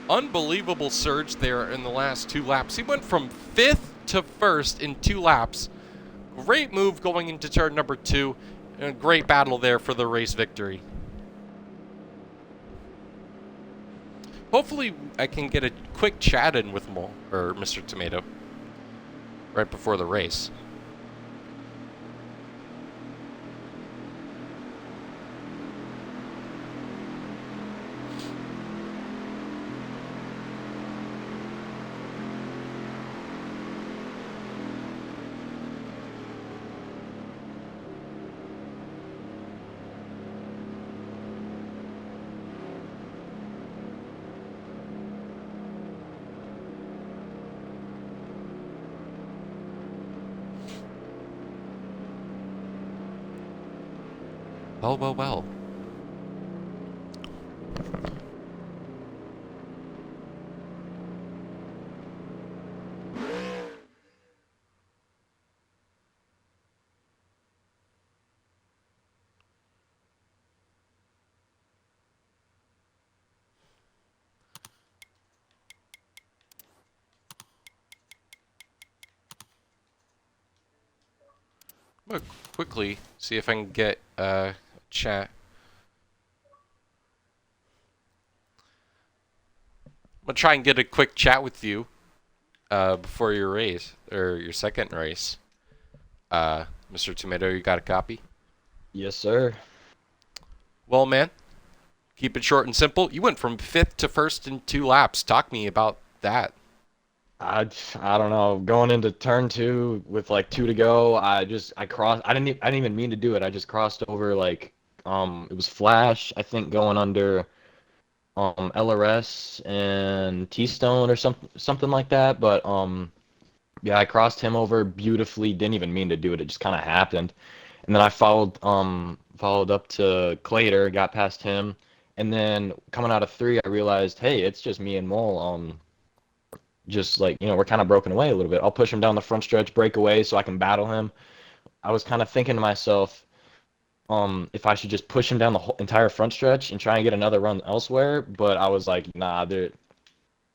S1: Unbelievable surge there in the last 2 laps. He went from 5th to 1st in 2 laps. Great move going into turn number 2. And a great battle there for the race victory. Hopefully I can get a quick chat in with Mole, or Mr. Tomato, right before the race. Well. I'm going to quickly see if I can get chat. I'm going to try and get a quick chat with you before your race, or your second race. Mr. Tomato, you got a copy?
S2: Yes, sir.
S1: Well, man, keep it short and simple. You went from 5th to 1st in 2 laps. Talk to me about that.
S2: I don't know. Going into turn 2 with like 2 to go, I crossed. I didn't even mean to do it. I just crossed over like it was Flash, I think, going under LRS and T-Stone or something like that. But yeah, I crossed him over beautifully. Didn't even mean to do it. It just kind of happened. And then I followed up to Clater, got past him, and then coming out of 3, I realized, hey, it's just me and Mole. Just like, we're kind of broken away a little bit. I'll push him down the front stretch, break away so I can battle him. I was kind of thinking to myself, if I should just push him down the whole entire front stretch and try and get another run elsewhere. But I was like, nah, dude,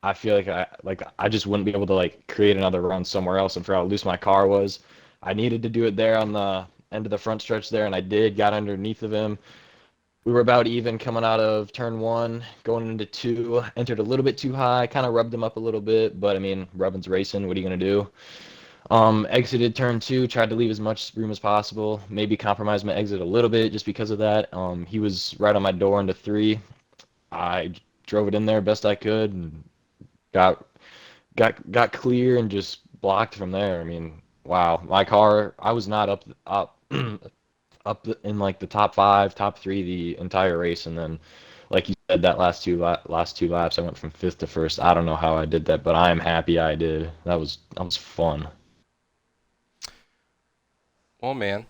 S2: I feel like I just wouldn't be able to like create another run somewhere else and for how loose my car was. I needed to do it there on the end of the front stretch there, and I did. Got underneath of him. We were about even coming out of turn 1, going into 2. Entered a little bit too high, kind of rubbed him up a little bit, but I mean, rubbing's racing. What are you gonna do? Exited turn 2, tried to leave as much room as possible. Maybe compromise my exit a little bit just because of that. He was right on my door into 3. I drove it in there best I could and got got clear and just blocked from there. I mean, wow, my car. I was not up up in like the top 5, top 3 the entire race, and then, like you said, that last two laps, I went from 5th to 1st. I don't know how I did that, but I'm happy I did. That was fun.
S1: Well, man,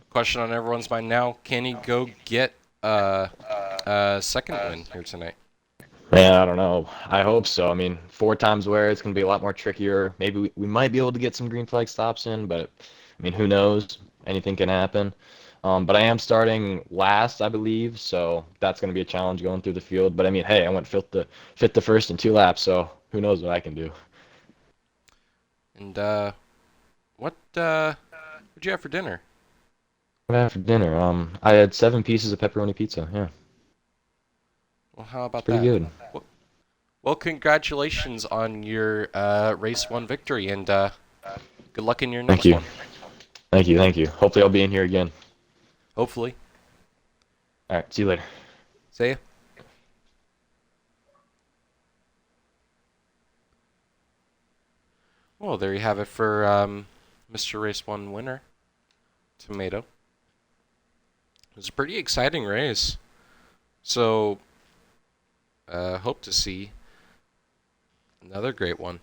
S1: question on everyone's mind now: can he go get a second win here tonight?
S2: Man, I don't know. I hope so. I mean, 4 times where it's gonna be a lot more trickier. Maybe we might be able to get some green flag stops in, but I mean, who knows? Anything can happen. But I am starting last, I believe, so that's going to be a challenge going through the field. But I mean, hey, I went fifth to first in 2 laps, so who knows what I can do.
S1: And what'd you have for dinner?
S2: What I had for dinner? I had 7 pieces of pepperoni pizza. Yeah,
S1: Well, how
S2: it's
S1: about
S2: pretty
S1: that?
S2: good.
S1: Well, well, congratulations on your race one victory, and good luck in your
S2: Thank
S1: next
S2: you,
S1: one.
S2: thank you, thank you. Hopefully, I'll be in here again.
S1: Hopefully.
S2: All right, see you later.
S1: See ya. Well, there you have it for Mr. Race One winner, Tomato. It was a pretty exciting race. So, hope to see another great one.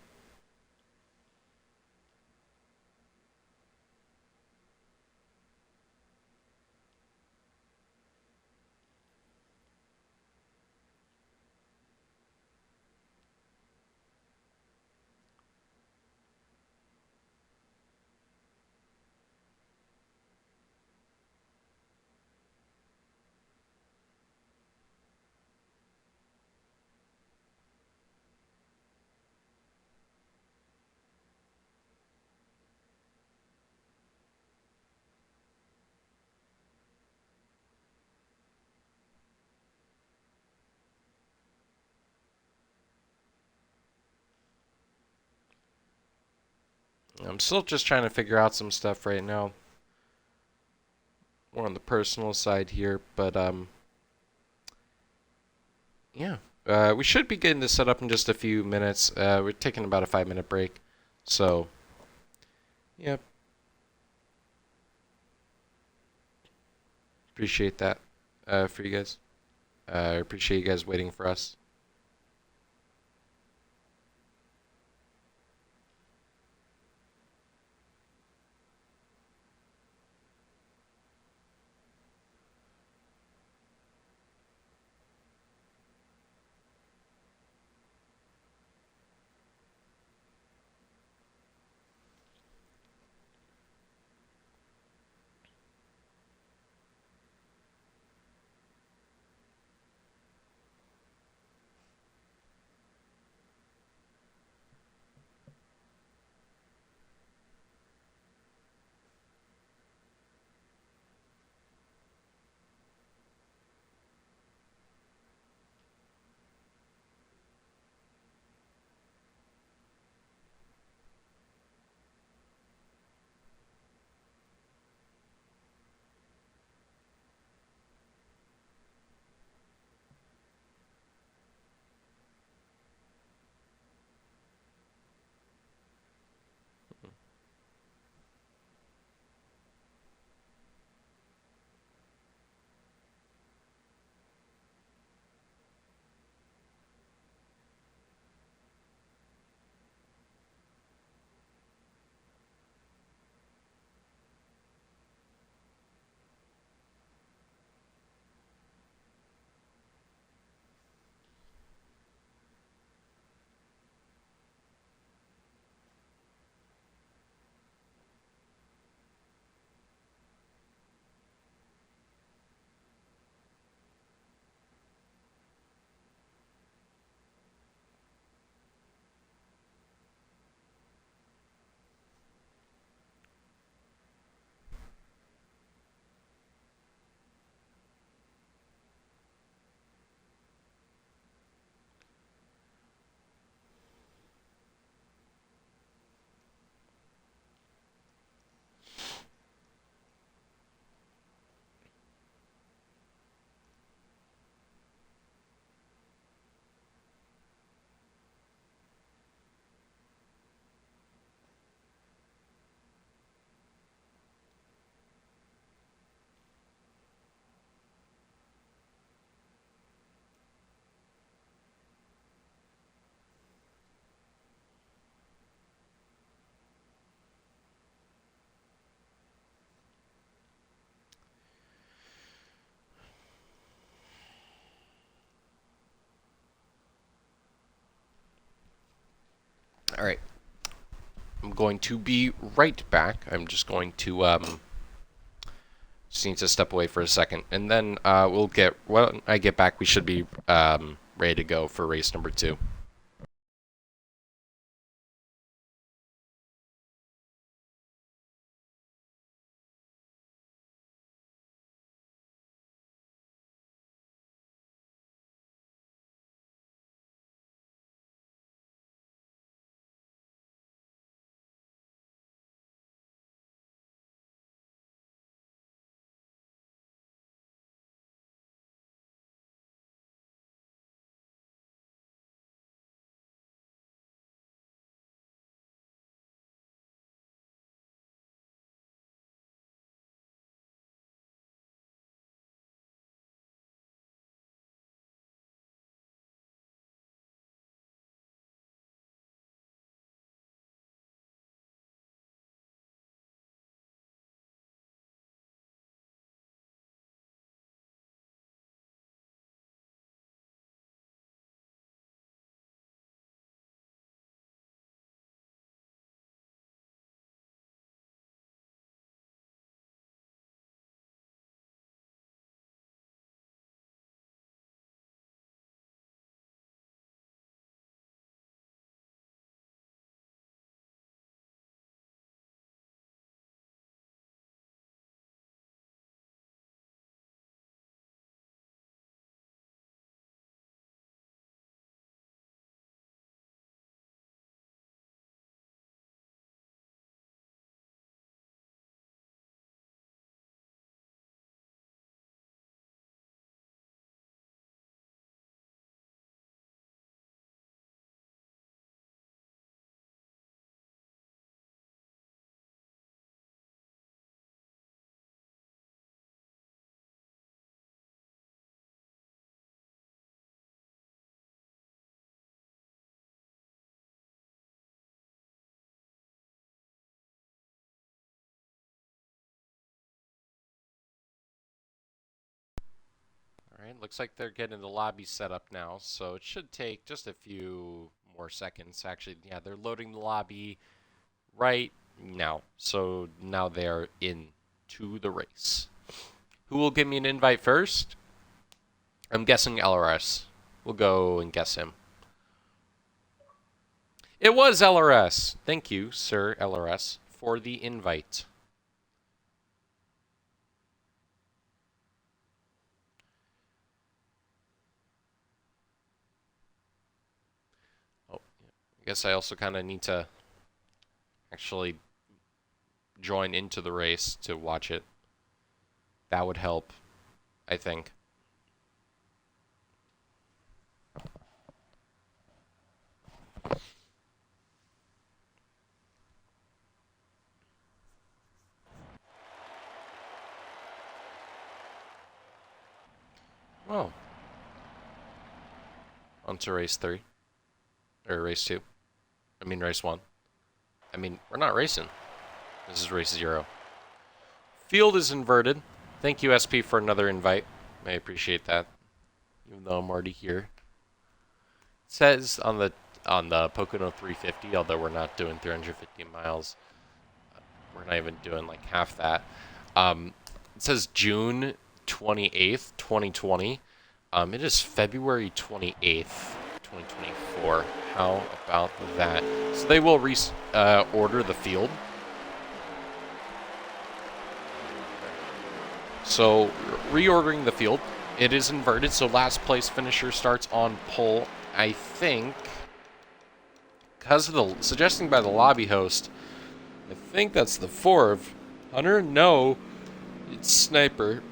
S1: I'm still just trying to figure out some stuff right now. More on the personal side here, but yeah. We should be getting this set up in just a few minutes. We're taking about a 5 minute break. So, yeah, appreciate that for you guys. I appreciate you guys waiting for us. All right. I'm going to be right back. I'm just going to just need to step away for a second, and then we'll get. When I get back, we should be ready to go for race number 2. Alright, looks like they're getting the lobby set up now, so it should take just a few more seconds. Actually, yeah, they're loading the lobby right now. So now they're into the race. Who will give me an invite first? I'm guessing LRS. We'll go and guess him. It was LRS. Thank you, Sir LRS, for the invite. Oh, I guess I also kind of need to actually join into the race to watch it. That would help, I think. Oh. On to race 3. Or race 2. I mean race 1. I mean, we're not racing. This is race 0. Field is inverted. Thank you, SP, for another invite. I appreciate that. Even though I'm already here. It says on the Pocono 350, although we're not doing 350 miles. We're not even doing like half that. It says June 28th, 2020. It is February 28th, 2024. How about that? So they will order the field. So reordering the field. It is inverted, so last place finisher starts on pole. I think, because of the suggesting by the lobby host, I think that's the 4 of Hunter. No, it's Sniper.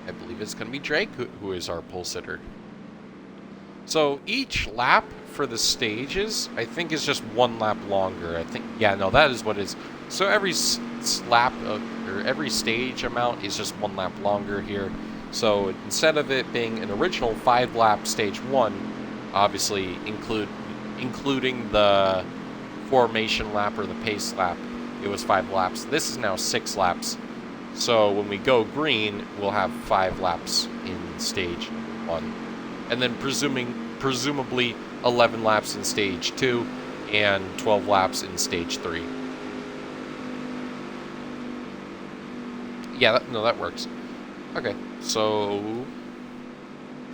S1: I believe it's going to be Drake who is our pole sitter. So each lap for the stages, I think, is just 1 lap longer. I think, yeah, no, that is what it is. So every lap or every stage amount is just 1 lap longer here. So instead of it being an original 5-lap stage 1, obviously including the formation lap or the pace lap, it was 5 laps. This is now 6 laps. So when we go green, we'll have 5 laps in stage 1. And then presumably 11 laps in stage 2 and 12 laps in stage 3. Yeah, that works. Okay, so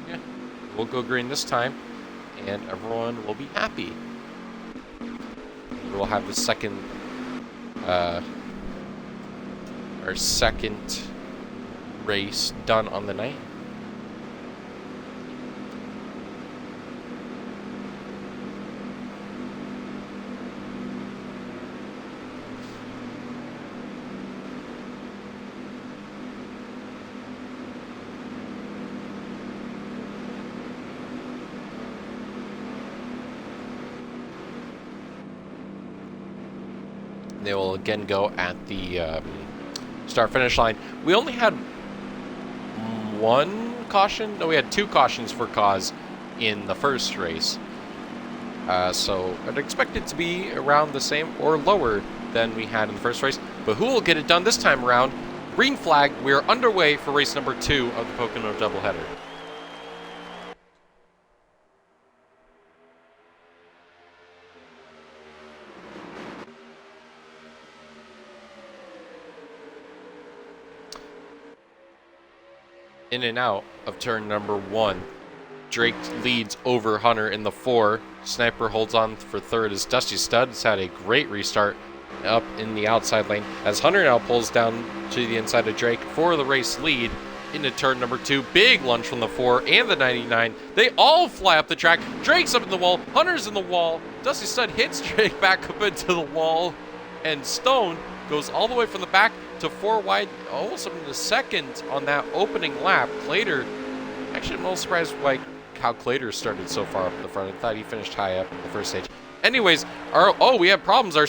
S1: yeah, we'll go green this time, and everyone will be happy. We'll have the second, our second race done on the night. They will again go at the start-finish line. We only had 1 caution. No, we had 2 cautions for cause in the first race. So I'd expect it to be around the same or lower than we had in the first race. But who will get it done this time around? Green flag, we're underway for race number 2 of the Pocono doubleheader. In and out of turn number 1. Drake leads over Hunter in the 4. Sniper holds on for 3rd as Dusty Stud has had a great restart up in the outside lane as Hunter now pulls down to the inside of Drake for the race lead into turn number 2. Big lunge from the 4 and the 99. They all fly up the track. Drake's up in the wall. Hunter's in the wall. Dusty Stud hits Drake back up into the wall. And Stone goes all the way from the back to 4 wide, almost up into second on that opening lap. Clater, actually, I'm a little surprised by how Clater started so far up in the front. I thought he finished high up in the first stage. Anyways, we have problems. Our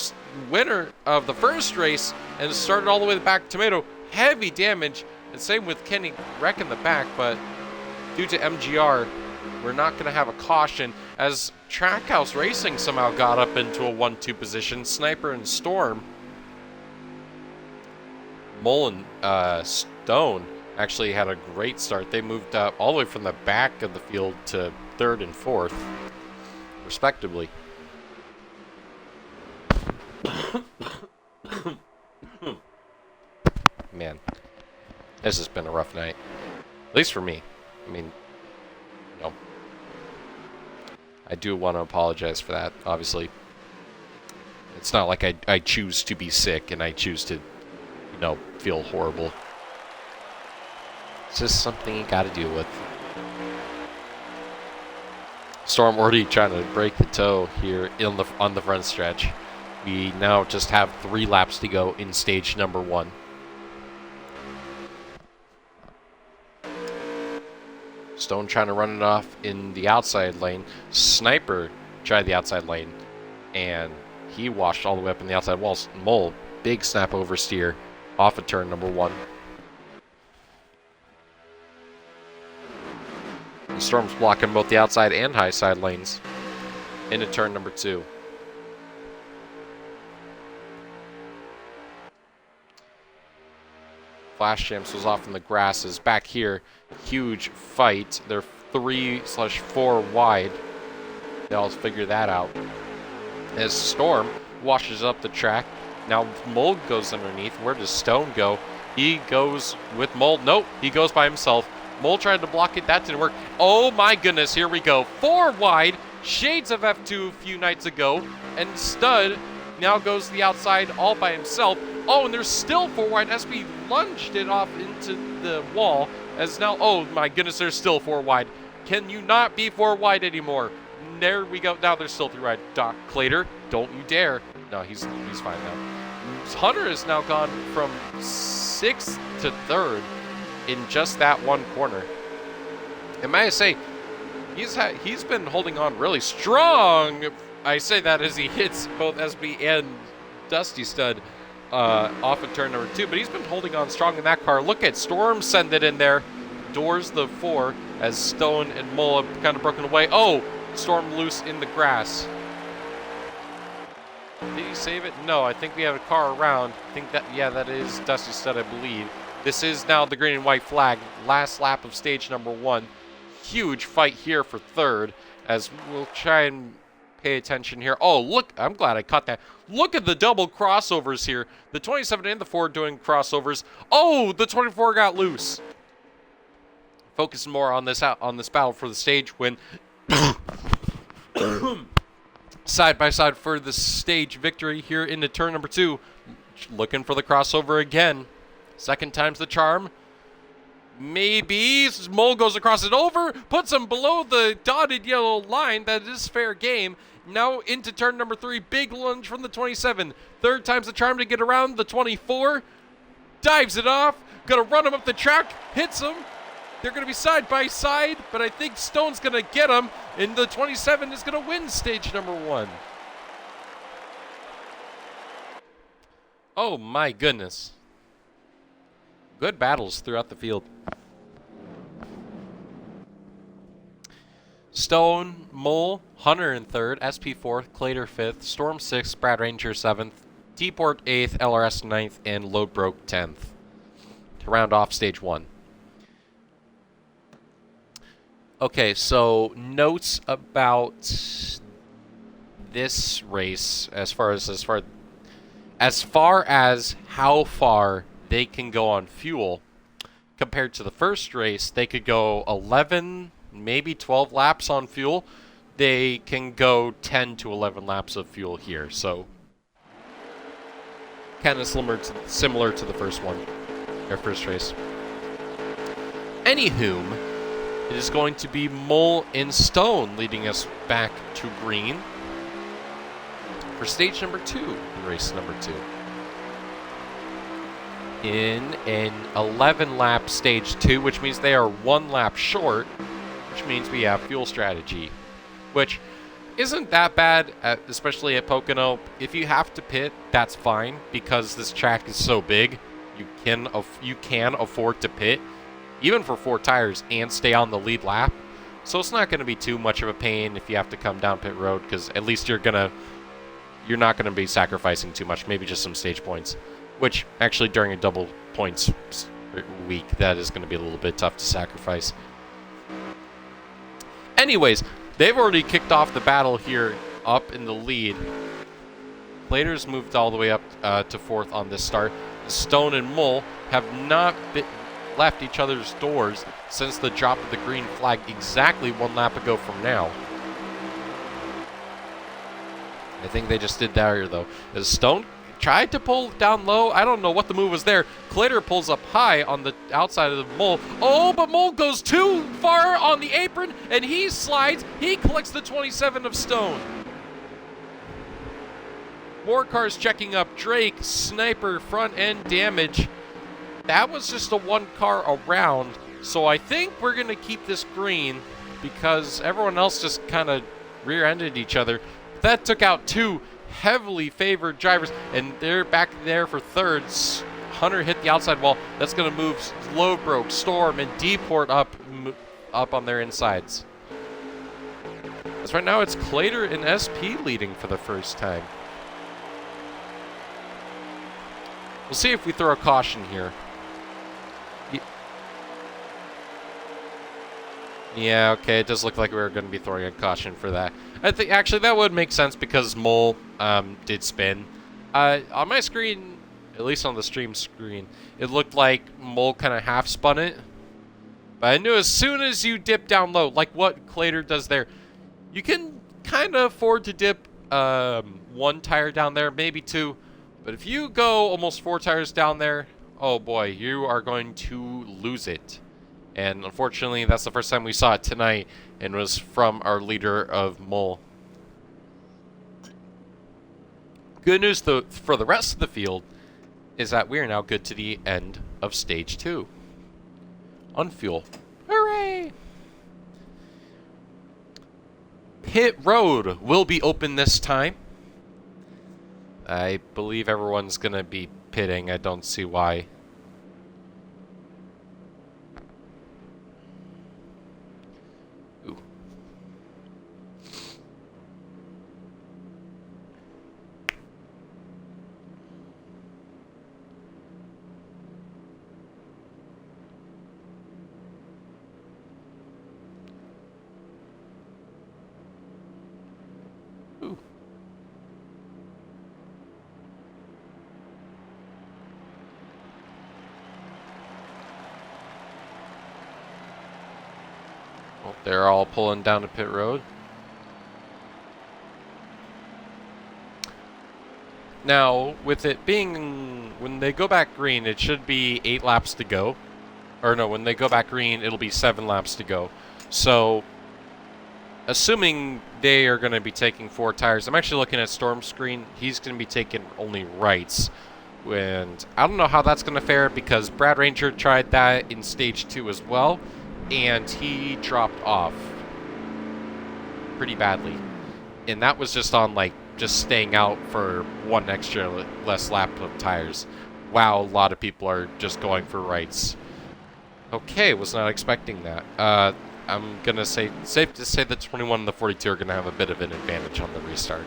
S1: winner of the first race and started all the way back. Tomato, heavy damage. And same with Kenny Wreck in the back, but due to MGR, we're not going to have a caution as Trackhouse Racing somehow got up into a 1-2 position. Sniper and Storm. Mullen, Stone actually had a great start. They moved up all the way from the back of the field to third and fourth, respectively. Man, this has been a rough night. At least for me. I mean, no. I do want to apologize for that, obviously. It's not like I choose to be sick and I choose to, feel horrible. It's just something you gotta deal with. Storm already trying to break the toe here on the front stretch. We now just have 3 laps to go in stage number 1. Stone trying to run it off in the outside lane. Sniper tried the outside lane, and he washed all the way up in the outside walls. Mole, big snap oversteer off of turn number 1. Storm's blocking both the outside and high side lanes into turn number 2. Flash Champs was off in the grasses. Back here, huge fight. They're 3/4 wide. They'll figure that out. As Storm washes up the track. Now Mold goes underneath. Where does Stone go? He goes with Mold. Nope, he goes by himself. Mold tried to block it. That didn't work. Oh my goodness, here we go. 4 wide. Shades of F2 a few nights ago. And Stud now goes to the outside all by himself. Oh, and there's still 4 wide. SB lunged it off into the wall. As now, oh my goodness, there's still 4 wide. Can you not be 4 wide anymore? There we go. Now there's still 3 wide. Doc Clater, don't you dare. No, he's fine now. Hunter has now gone from 6th to 3rd in just that one corner. And may I say, he's been holding on really strong. I say that as he hits both SB and Dusty Stud off of turn number 2, but he's been holding on strong in that car. Look at Storm send it in there. Doors the 4 as Stone and Mole have kind of broken away. Oh, Storm loose in the grass. Did he save it? No, I think we have a car around. I think that, yeah, that is Dusty Stud, I believe. This is now the green and white flag. Last lap of stage number 1. Huge fight here for 3rd as we'll try and pay attention here. Oh, look, I'm glad I caught that. Look at the double crossovers here. The 27 and the 4 doing crossovers. Oh, the 24 got loose. Focusing more on this battle for the stage win. Side by side for the stage victory here into turn number 2. Looking for the crossover again. Second time's the charm. Maybe Mole goes across it over, puts him below the dotted yellow line. That is fair game. Now into turn number 3. Big lunge from the 27. Third time's the charm to get around the 24. Dives it off. Gonna run him up the track. Hits him. They're going to be side by side, but I think Stone's going to get him, and the 27 is going to win stage number 1. Oh my goodness. Good battles throughout the field. Stone, Mole, Hunter in 3rd, SP 4th, Clater 5th, Storm 6th, Brad Ranger 7th, T-Port 8th, LRS 9th, and Load Broke 10th to round off stage 1. Okay, so notes about this race as far as how far they can go on fuel compared to the first race. They could go 11, maybe 12 laps on fuel. They can go 10 to 11 laps of fuel here. So kind of similar to the first one, their first race. Anywho, it is going to be Mole and Stone leading us back to green for stage number 2 in race number 2. In an 11-lap stage 2, which means they are 1 lap short, which means we have fuel strategy, which isn't that bad, especially at Pocono. If you have to pit, that's fine, because this track is so big, you can afford to pit, even for 4 tires, and stay on the lead lap. So it's not going to be too much of a pain if you have to come down pit road, because at least you're not going to be sacrificing too much, maybe just some stage points, which actually during a double points week, that is going to be a little bit tough to sacrifice. Anyways, they've already kicked off the battle here up in the lead. Plater's moved all the way up to 4th on this start. Stone and Mole have not left each other's doors since the drop of the green flag exactly 1 lap ago from now. I think they just did that here, though. As Stone tried to pull down low, I don't know what the move was there. Clater pulls up high on the outside of the Mole. Oh, but Mole goes too far on the apron, and he slides. He collects the 27 of Stone. More cars checking up. Drake, Sniper, front end damage. That was just a 1 car around, so I think we're going to keep this green because everyone else just kind of rear-ended each other. That took out 2 heavily favored drivers, and they're back there for 3rds. Hunter hit the outside wall. That's going to move Slowbroke, Storm, and Deport up on their insides. As right now, it's Clater and SP leading for the first time. We'll see if we throw a caution here. Yeah, okay, it does look like we were going to be throwing a caution for that. I think, actually, that would make sense because Mole did spin. On my screen, at least on the stream screen, it looked like Mole kind of half-spun it. But I knew as soon as you dip down low, like what Clater does there, you can kind of afford to dip 1 tire down there, maybe 2. But if you go almost 4 tires down there, oh boy, you are going to lose it. And unfortunately, that's the first time we saw it tonight, and was from our leader of Mole. Good news, though, for the rest of the field is that we are now good to the end of Stage 2. On fuel. Hooray! Pit Road will be open this time. I believe everyone's going to be pitting. I don't see why. Ooh. Ooh. Well, they're all pulling down to pit road. Now, with it being, when they go back green, it should be 8 laps to go. Or no, when they go back green, it'll be 7 laps to go. So, assuming they are going to be taking 4 tires, I'm actually looking at Storm's screen. He's going to be taking only rights. And I don't know how that's going to fare because Brad Ranger tried that in Stage 2 as well. And he dropped off pretty badly. And that was just on, like, just staying out for 1 extra less lap of tires. Wow, a lot of people are just going for rights. Okay, was not expecting that. I'm going to say, safe to say the 21 and the 42 are going to have a bit of an advantage on the restart.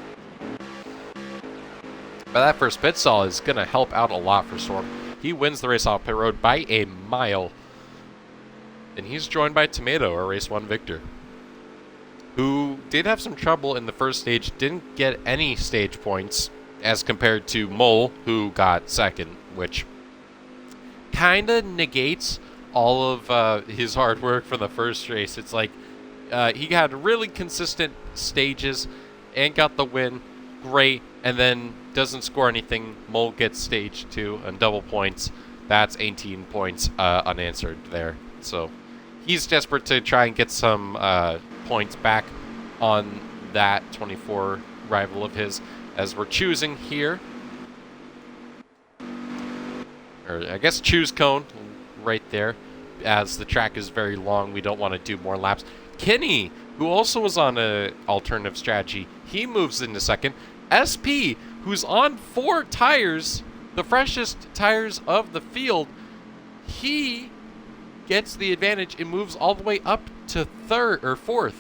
S1: But that first pit stall is going to help out a lot for Storm. He wins the race off pit road by a mile. And he's joined by Tomato, our race 1 victor, who did have some trouble in the first stage, didn't get any stage points as compared to Mole, who got 2nd, which kind of negates all of his hard work for the first race. It's like he had really consistent stages and got the win, great, and then doesn't score anything. Mole gets stage 2 and double points. That's 18 points unanswered there. So he's desperate to try and get some points back on that 24 rival of his, as we're choosing here. Or I guess choose cone right there, as the track is very long. We don't want to do more laps. Kenny, who also was on an alternative strategy, he moves into 2nd. SP, who's on 4 tires, the freshest tires of the field, he gets the advantage and moves all the way up to 3rd or 4th.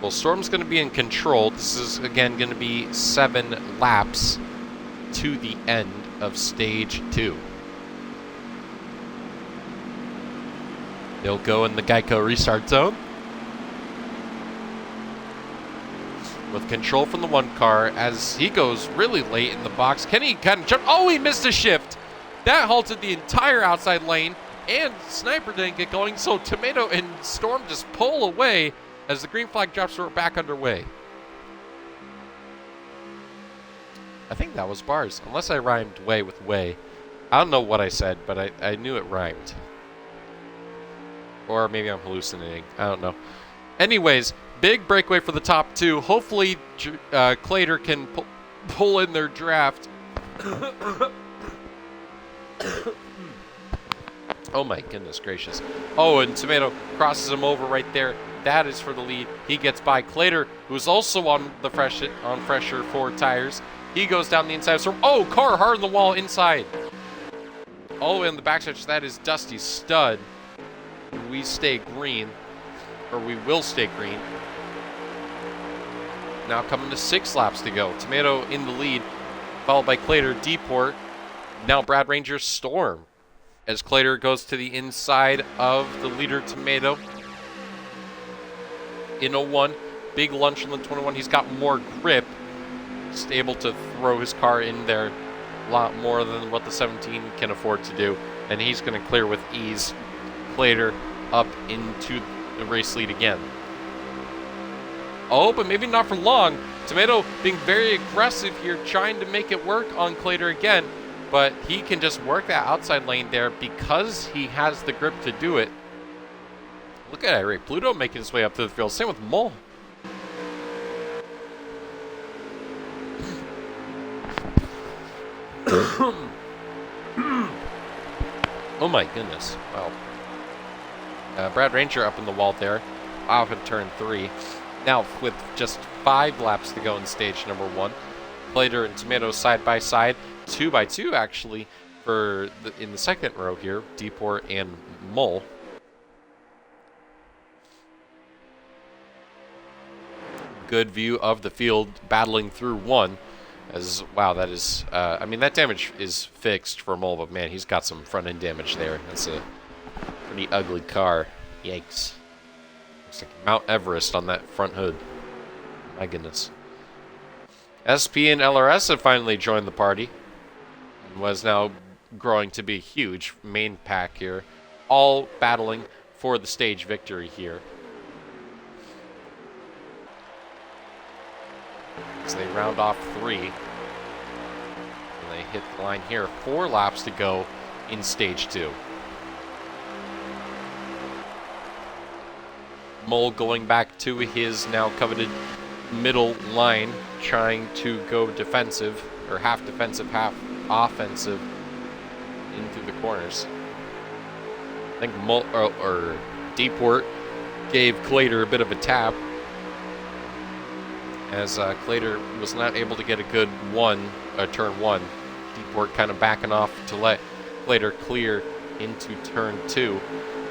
S1: Well, Storm's going to be in control. This is, again, going to be 7 laps to the end of stage 2. They'll go in the Geico restart zone. With control from the 1 car as he goes really late in the box. Kenny kind of jumped. Oh, he missed a shift. That halted the entire outside lane, and Sniper didn't get going, so Tomato and Storm just pull away as the green flag drops. We're back underway. I think that was bars, unless I rhymed way with way. I don't know what I said, but I knew it rhymed. Or maybe I'm hallucinating. I don't know. Anyways, big breakaway for the top 2. Hopefully, Clater can pull in their draft. Oh my goodness gracious. Oh, and Tomato crosses him over right there. That is for the lead. He gets by Clater, who's also on the fresher 4 tires. He goes down the inside. Oh, car hard on the wall inside. All the way on the backstretch. That is Dusty Stud. We stay green. Or we will stay green. Now coming to 6 laps to go. Tomato in the lead, followed by Clater, Deport. Now Brad Ranger, Storm. As Clater goes to the inside of the leader, Tomato. In 01, big lunge on the 21. He's got more grip. Just able to throw his car in there a lot more than what the 17 can afford to do. And he's going to clear with ease. Clater up into the race lead again. Oh, but maybe not for long. Tomato being very aggressive here, trying to make it work on Clater again. But he can just work that outside lane there because he has the grip to do it. Look at Irate Pluto making his way up to the field. Same with Mole. Oh my goodness. Wow. Brad Ranger up in the wall there. Off at turn 3. Now with just 5 laps to go in stage number 1. Clater and Tomato side by side. 2 by 2 actually for in the second row here. Deport and Mole. Good view of the field battling through 1. As wow, that is I mean, that damage is fixed for Mole, but man, he's got some front end damage there. That's a pretty ugly car. Yikes. Looks like Mount Everest on that front hood. My goodness. SP and LRS have finally joined the party. And was now growing to be a huge main pack here. All battling for the stage victory here. As they round off 3. And they hit the line here. 4 laps to go in stage 2. Mole going back to his now coveted middle line, trying to go defensive, or half defensive, half offensive into the corners. I think Mole, or Deport gave Clater a bit of a tap, as Clater was not able to get a good turn 1. Deport kind of backing off to let Clater clear into turn 2.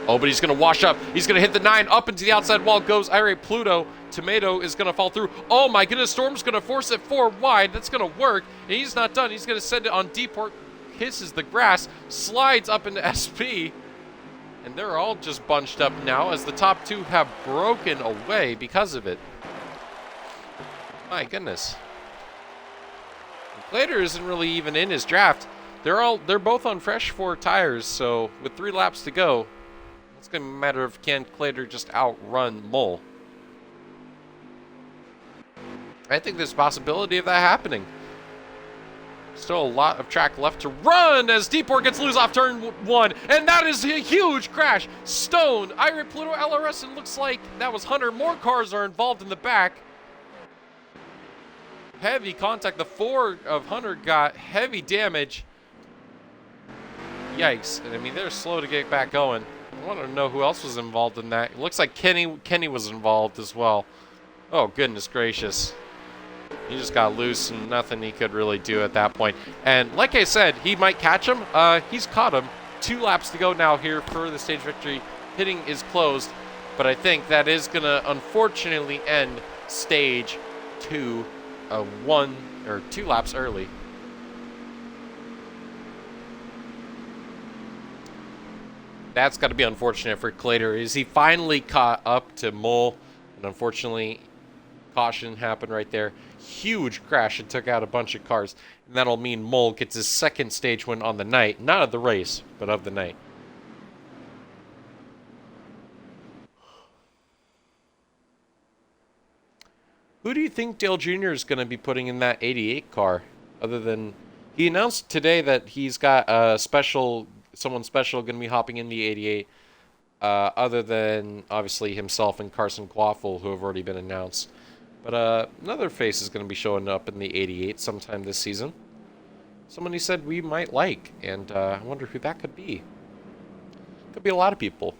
S1: Oh, but he's going to wash up. He's going to hit the 9. Up into the outside wall goes Irate Pluto. Tomato is going to fall through. Oh, my goodness. Storm's going to force it 4 wide. That's going to work. And he's not done. He's going to send it on Deport. Hisses the grass. Slides up into SP. And they're all just bunched up now as the top 2 have broken away because of it. My goodness. Clater isn't really even in his draft. They're both on fresh 4 tires, so with 3 laps to go, it's going to be a matter of can Clater just outrun Mole. I think there's a possibility of that happening. Still a lot of track left to run as Deport gets loose off turn 1, and that is a huge crash. Stone, Irate Pluto, LRS, and looks like that was Hunter. More cars are involved in the back. Heavy contact. The 4 of Hunter got heavy damage. Yikes. And I mean, they're slow to get back going. I want to know who else was involved in that. It looks like Kenny was involved as well. Oh, goodness gracious. He just got loose and nothing he could really do at that point. And like I said, he might catch him. He's caught him. 2 laps to go now here for the stage victory. Pitting is closed. But I think that is going to unfortunately end stage 2 1 or 2 laps early. That's got to be unfortunate for Clater. Is he finally caught up to Mole? And unfortunately, caution happened right there. Huge crash and took out a bunch of cars. And that'll mean Mole gets his second stage win on the night. Not of the race, but of the night. Who do you think Dale Jr. is going to be putting in that 88 car? Other than... He announced today that he's got a special... Someone special going to be hopping in the 88. Other than, obviously, himself and Carson Quaffle, who have already been announced. But another face is going to be showing up in the 88 sometime this season. Someone he said we might like, and I wonder who that could be. Could be a lot of people.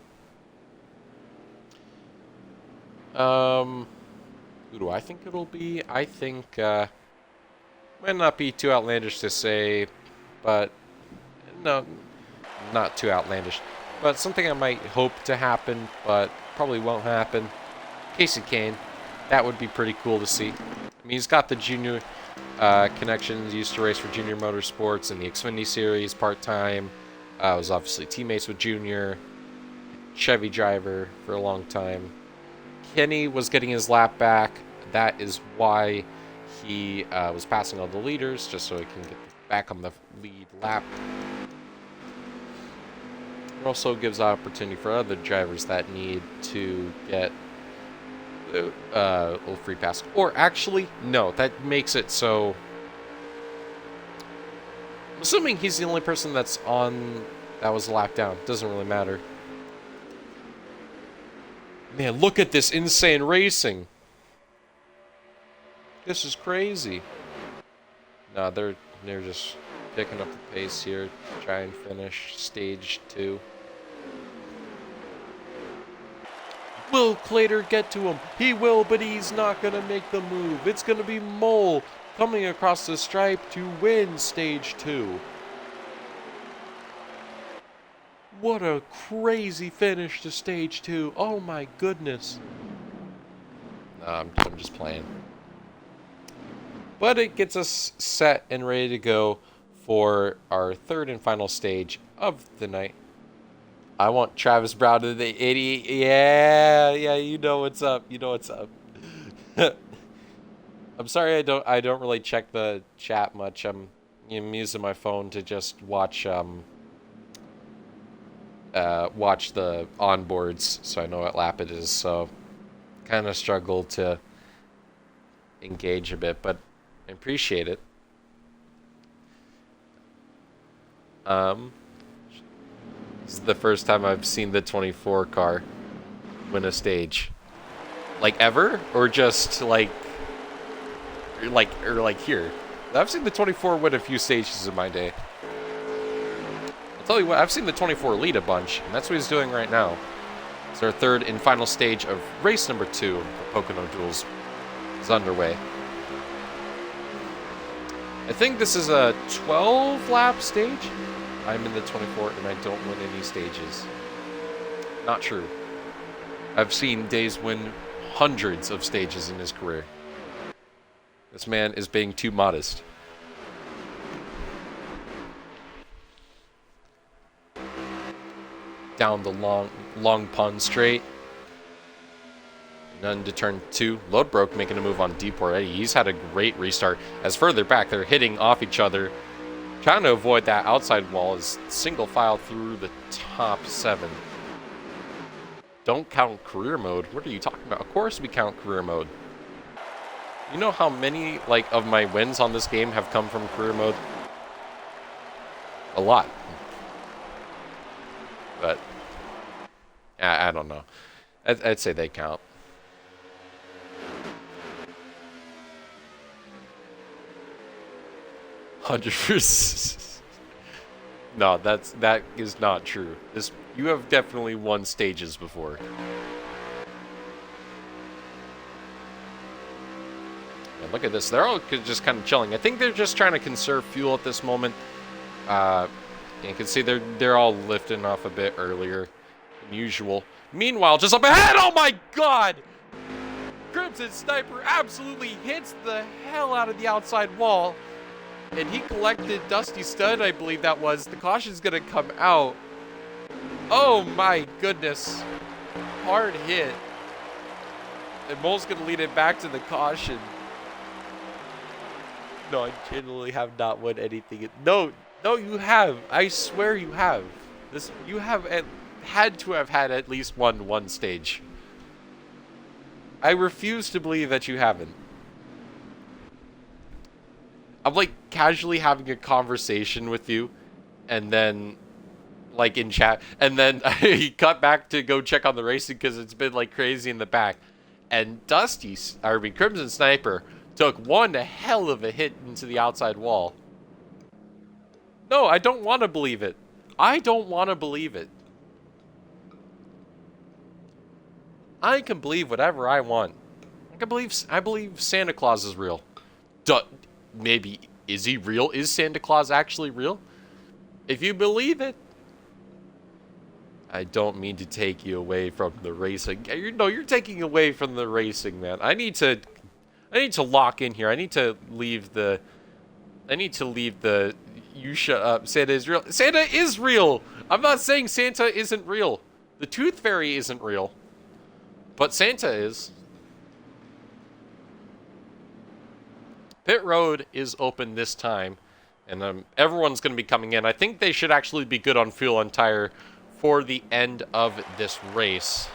S1: Who do I think it'll be? I think, might not be too outlandish to say, but, no, not too outlandish. But something I might hope to happen, but probably won't happen. Casey Kane. That would be pretty cool to see. I mean, he's got the junior connections. He used to race for Junior Motorsports in the Xfinity Series part-time. Was obviously teammates with Junior. Chevy driver for a long time. Kenny was getting his lap back. That is why he was passing all the leaders, just so he can get back on the lead lap. It also gives opportunity for other drivers that need to get a little free pass. Or actually, no, that makes it so... I'm assuming he's the only person that's on... that was a lap down. Doesn't really matter. Man, look at this insane racing. This is crazy. No, they're just picking up the pace here to try and finish stage 2. Will Clater get to him? He will, but he's not going to make the move. It's going to be Mole coming across the stripe to win stage 2. What a crazy finish to stage 2. Oh my goodness. I'm just playing. But it gets us set and ready to go for our third and final stage of the night. I want Travis Brown to the 80. Yeah, you know what's up. You know what's up. I'm sorry I don't really check the chat much. I'm using my phone to just watch watch the onboards so I know what lap it is, so kind of struggle to engage a bit, but I appreciate it. This is the first time I've seen the 24 car win a stage. Like ever? Or just like here? I've seen the 24 win a few stages in my day. I'll tell you what, I've seen the 24 lead a bunch, and that's what he's doing right now. It's our third and final stage of race number 2 for Pocono Duels is underway. I think this is a 12-lap stage. I'm in the 24 and I don't win any stages. Not true. I've seen Days win hundreds of stages in his career. This man is being too modest. Down the long pun straight. None to turn 2. Load broke, making a move on Deport Eddie. He's had a great restart. As further back, they're hitting off each other. Trying to avoid that outside wall is single file through the top 7. Don't count career mode. What are you talking about? Of course we count career mode. You know how many of my wins on this game have come from career mode? A lot. But I don't know. I'd say they count. $100. No, that is not true. You have definitely won stages before. And look at this. They're all just kind of chilling. I think they're just trying to conserve fuel at this moment. You can see they're all lifting off a bit earlier. usual. Meanwhile, just up ahead, oh my god! Crimson Sniper absolutely hits the hell out of the outside wall. And he collected Dusty Stud, I believe that was. The caution's gonna come out. Oh my goodness. Hard hit. And Mole's gonna lead it back to the caution. No, I genuinely have not won anything. No, you have. I swear you have. You have had to have had at least won one stage. I refuse to believe that you haven't. I'm like casually having a conversation with you, and then like in chat, and then he cut back to go check on the racing because it's been like crazy in the back, and Crimson Sniper took one hell of a hit into the outside wall. No, I don't want to believe it. I don't want to believe it. I can believe whatever I want. I believe Santa Claus is real. Maybe, is he real? Is Santa Claus actually real? If you believe it. I don't mean to take you away from the racing. You're taking away from the racing, man. I need to lock in here. I need to leave the you shut up. Santa is real. Santa is real. I'm not saying Santa isn't real. The Tooth Fairy isn't real. But Santa is. Pit Road is open this time, and everyone's going to be coming in. I think they should actually be good on fuel and tire for the end of this race.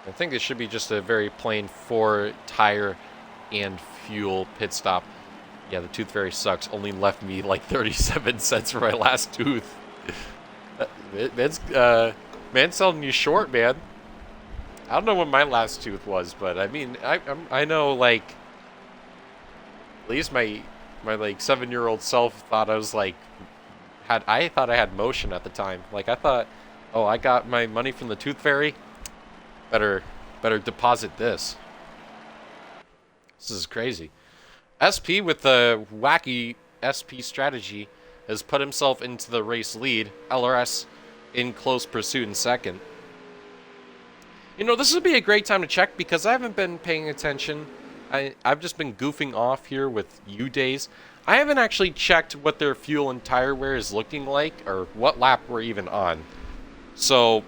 S1: I think it should be just a very plain 4 tire and fuel pit stop. Yeah, the Tooth Fairy sucks. Only left me like 37 cents for my last tooth. Man's selling you short, man. I don't know what my last tooth was, but I mean, I know like at least my like 7-year-old self thought I was like I thought I had motion at the time. Like I thought, oh, I got my money from the Tooth Fairy. Better deposit this. This is crazy. SP with the wacky SP strategy has put himself into the race lead. LRS in close pursuit in second. You know, this would be a great time to check because I haven't been paying attention. I've just been goofing off here with U days. I haven't actually checked what their fuel and tire wear is looking like or what lap we're even on. So,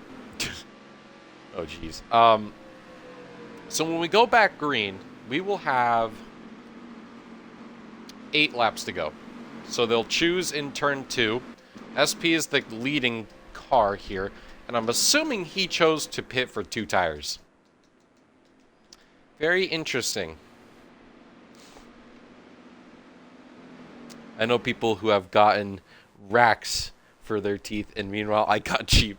S1: oh geez. So when we go back green, we will have 8 laps to go. So they'll choose in turn 2. SP is the leading car here, and I'm assuming he chose to pit for 2 tires. Very interesting. I know people who have gotten racks for their teeth, and meanwhile I got cheap.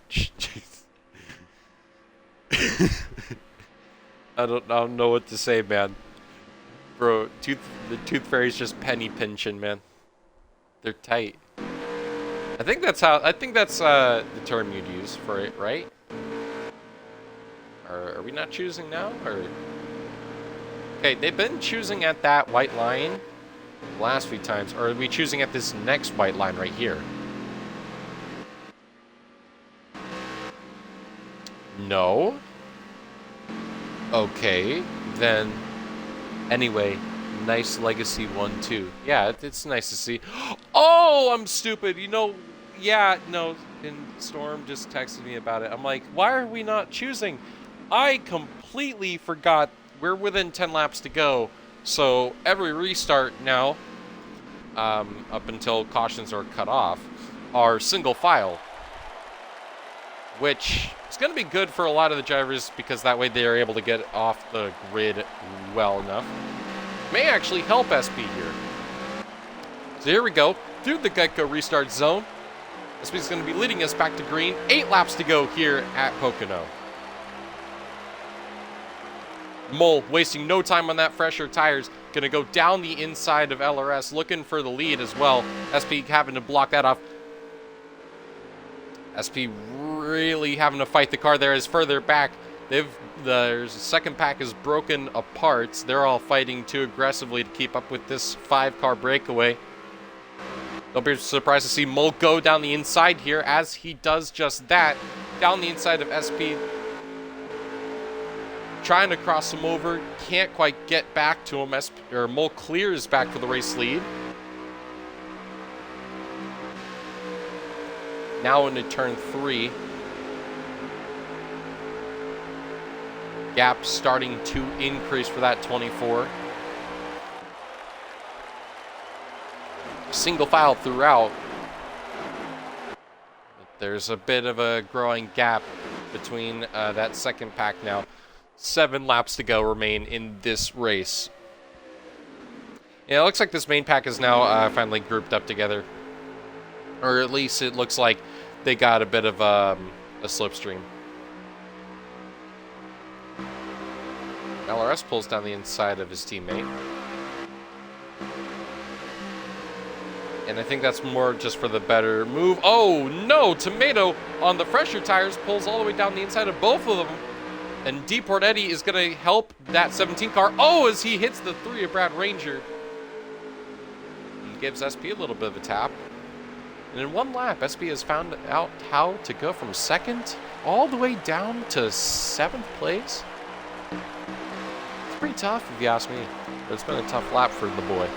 S1: I don't know what to say, man. Bro, the Tooth Fairy's just penny pinching, man. They're tight. I think that's the term you'd use for it, right? Or are we not choosing now? Or okay, they've been choosing at that white line the last few times, or are we choosing at this next white line right here? No. Okay, then. Anyway, nice Legacy 1-2. Yeah, it's nice to see. Oh, I'm stupid. You know, yeah, no. And Storm just texted me about it. I'm like, why are we not choosing? I completely forgot we're within 10 laps to go. So every restart now, up until cautions are cut off, are single file. Which is going to be good for a lot of the drivers because that way they are able to get off the grid well enough. May actually help SP here. So here we go, through the Geico restart zone. SP is going to be leading us back to green. 8 laps to go here at Pocono. Mole wasting no time on that fresher tires. Going to go down the inside of LRS, looking for the lead as well. SP having to block that off. SP really having to fight the car there as further back. There's second pack is broken apart. They're all fighting too aggressively to keep up with this 5-car breakaway. Don't be surprised to see Mole go down the inside here as he does just that. Down the inside of SP. Trying to cross him over. Can't quite get back to him. Mole clears back for the race lead. Now into turn 3. Gap starting to increase for that 24. Single file throughout. But there's a bit of a growing gap between that second pack now. 7 laps to go remain in this race. Yeah, it looks like this main pack is now finally grouped up together. Or at least it looks like they got a bit of a slipstream. LRS pulls down the inside of his teammate. And I think that's more just for the better move. Oh, no! Tomato on the fresher tires pulls all the way down the inside of both of them. And Deport Eddie is going to help that 17 car. Oh, as he hits the 3 of Brad Ranger. He gives SP a little bit of a tap. And in 1 lap, SP has found out how to go from 2nd all the way down to 7th place. It's pretty tough, if you ask me. But it's been a tough lap for the boy.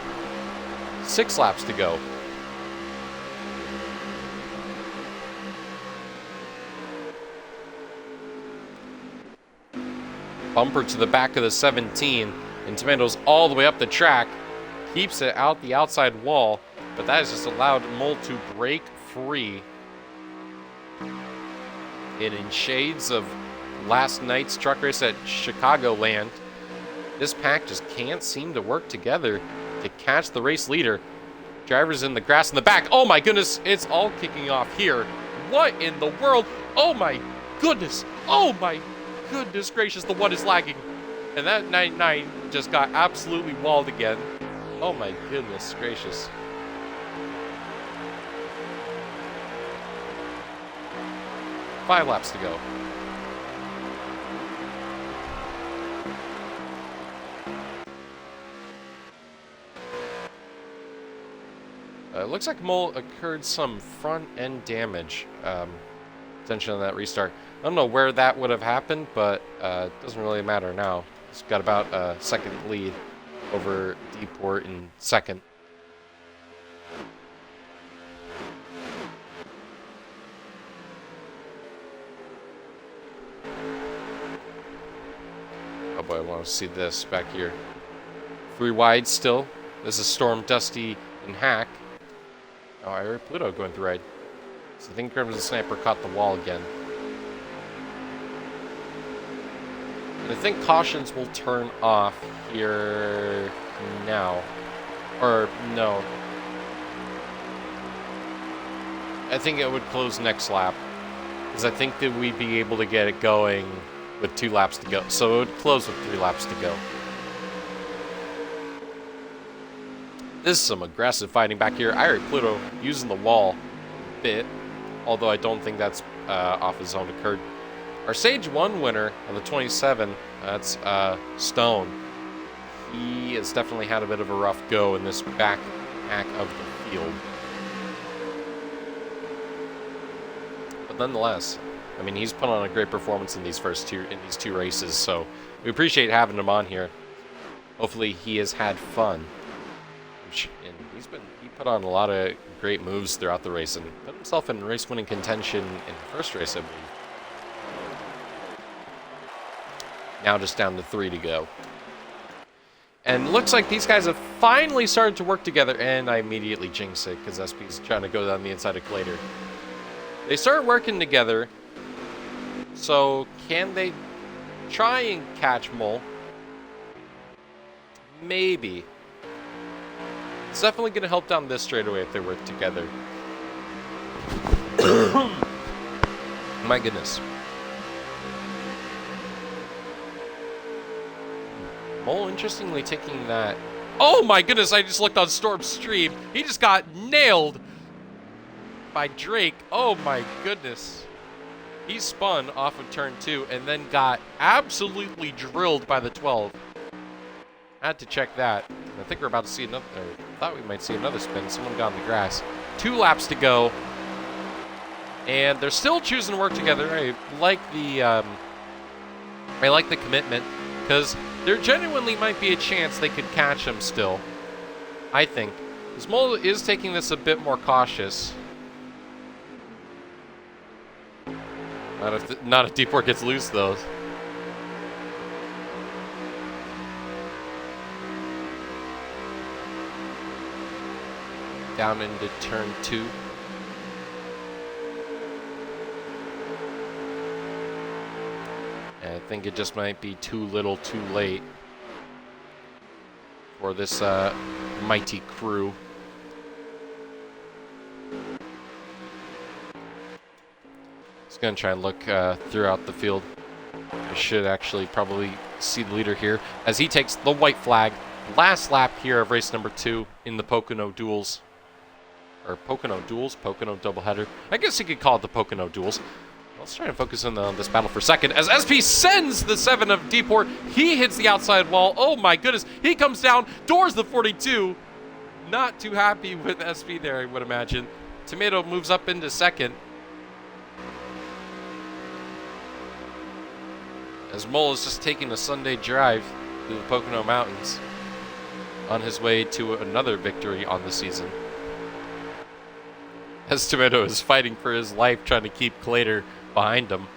S1: 6 laps to go. Bumper to the back of the 17, and Tomatoes all the way up the track. Keeps it out the outside wall, but that has just allowed Mole to break free. And in shades of last night's truck race at Chicagoland, this pack just can't seem to work together to catch the race leader. Drivers in the grass in the back. Oh my goodness, it's all kicking off here. What in the world? Oh my goodness. Oh my goodness gracious, the one is lagging. And that 99 just got absolutely walled again. Oh my goodness gracious. Five laps to go. It looks like Mole occurred some front end damage. Attention on that restart. I don't know where that would have happened, but it doesn't really matter now. He's got about a second lead over Deport in second. Oh boy, I want to see this back here. 3 wide still. This is Storm, Dusty, and Hack. Oh, I heard Pluto going through right. So I think Crimson Sniper caught the wall again. And I think cautions will turn off here now. Or, no. I think it would close next lap. Because I think that we'd be able to get it going with 2 laps to go. So it would close with 3 laps to go. This is some aggressive fighting back here. I heard Pluto using the wall a bit. Although I don't think that's off his own occurred. Our Stage 1 winner of the 27, that's Stone. He has definitely had a bit of a rough go in this back half of the field. But nonetheless, I mean, he's put on a great performance in these these two races, so we appreciate having him on here. Hopefully he has had fun. And he put on a lot of great moves throughout the race and put himself in race-winning contention in the first race, I believe. Now just down to 3 to go. And looks like these guys have finally started to work together, and I immediately jinx it because SP's trying to go down the inside of Clater. They start working together, so can they try and catch Mole? Maybe. It's definitely going to help down this straightaway if they work together. My goodness. Mole, interestingly, taking that... Oh my goodness, I just looked on Storm's stream. He just got nailed by Drake. Oh my goodness. He spun off of turn 2 and then got absolutely drilled by the 12. I had to check that. I think we're about to see another, or thought we might see another spin. Someone got on the grass. 2 laps to go. And they're still choosing to work together. I like the commitment, because there genuinely might be a chance they could catch him still. I think. Smol is taking this a bit more cautious. Not if Deeport gets loose, though. Down into turn 2. I think it just might be too little too late for this mighty crew. He's going to try and look throughout the field. I should actually probably see the leader here as he takes the white flag. Last lap here of race number 2 in the Pocono duels. Or Pocono duels? Pocono doubleheader. I guess you could call it the Pocono duels. Let's try and focus on this battle for second. As SP sends the 7 of Deeport, he hits the outside wall. Oh my goodness. He comes down, doors the 42. Not too happy with SP there, I would imagine. Tomato moves up into second. As Mole is just taking a Sunday drive through the Pocono Mountains on his way to another victory on the season. As Tomato is fighting for his life, trying to keep Clater behind him.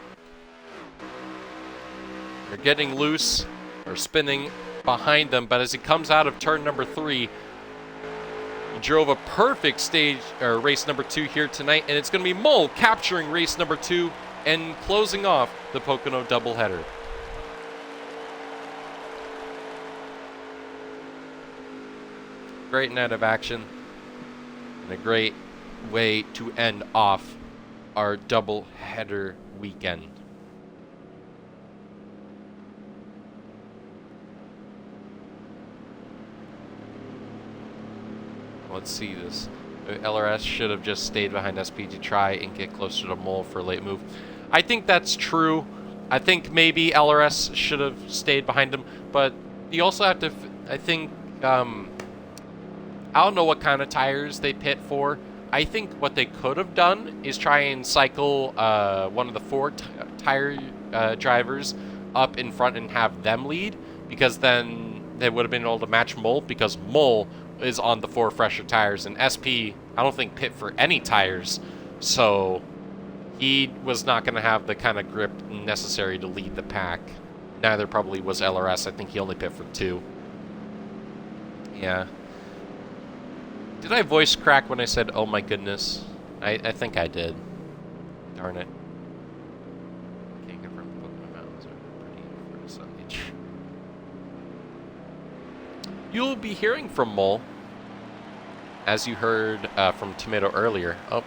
S1: They're getting loose, or spinning behind them, but as he comes out of turn number 3, he drove a perfect stage, or race number 2 here tonight, and it's going to be Mole capturing race number 2 and closing off the Pocono doubleheader. Great night of action, and a great way to end off our double header weekend. Let's see this. LRS should have just stayed behind SP to try and get closer to Mole for a late move. I think that's true. I think maybe LRS should have stayed behind him, but you also have to, I think, I don't know what kind of tires they pit for. I think what they could have done is try and cycle one of the 4 tire drivers up in front and have them lead, because then they would have been able to match Mole, because Mole is on the 4 fresher tires, and SP, I don't think, pit for any tires, so he was not going to have the kind of grip necessary to lead the pack. Neither probably was LRS. I think he only pit for 2. Yeah. Did I voice crack when I said, oh my goodness? I think I did. Darn it. Can't confirm the Pocono Mountains are pretty for a Sunday. You'll be hearing from Mole, as you heard from Tomato earlier. Oh.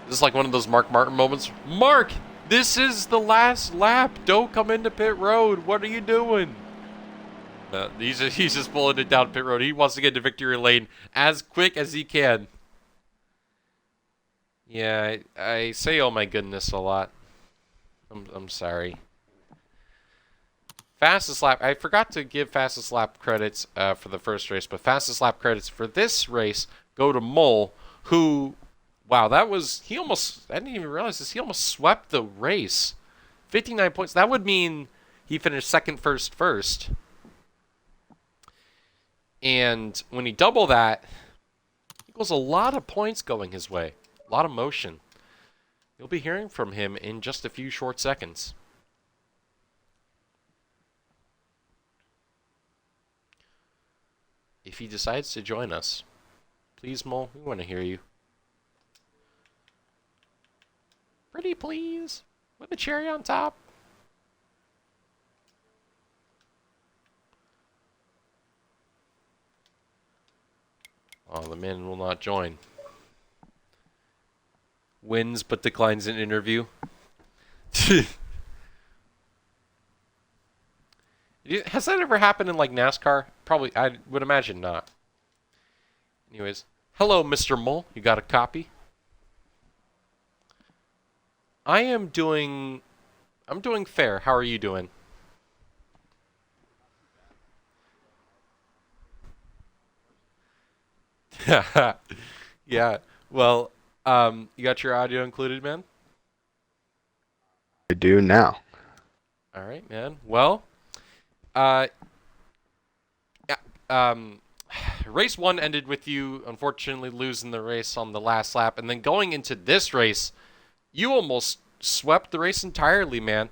S1: This is like one of those Mark Martin moments. Mark! This is the last lap! Don't come into pit road! What are you doing? He's just pulling it down pit road. He wants to get to victory lane as quick as he can. Yeah, I say oh my goodness a lot. I'm sorry. Fastest lap. I forgot to give fastest lap credits for the first race, but fastest lap credits for this race go to Mole, who, wow, I didn't even realize this. He almost swept the race. 59 points. That would mean he finished second, first. And when you double that, equals a lot of points going his way. A lot of motion. You'll be hearing from him in just a few short seconds. If he decides to join us, please, Mole, we want to hear you. Pretty please, with a cherry on top. Oh, the man will not join. Wins but declines an interview. Has that ever happened in like NASCAR? Probably, I would imagine not. Anyways, hello, Mr. Mole. You got a copy? I am doing I'm doing fair. How are you doing? Yeah. Well, you got your audio included, man?
S3: I do now.
S1: All right, man. Well, uh yeah, um race 1 ended with you unfortunately losing the race on the last lap, and then going into this race, you almost swept the race entirely, man.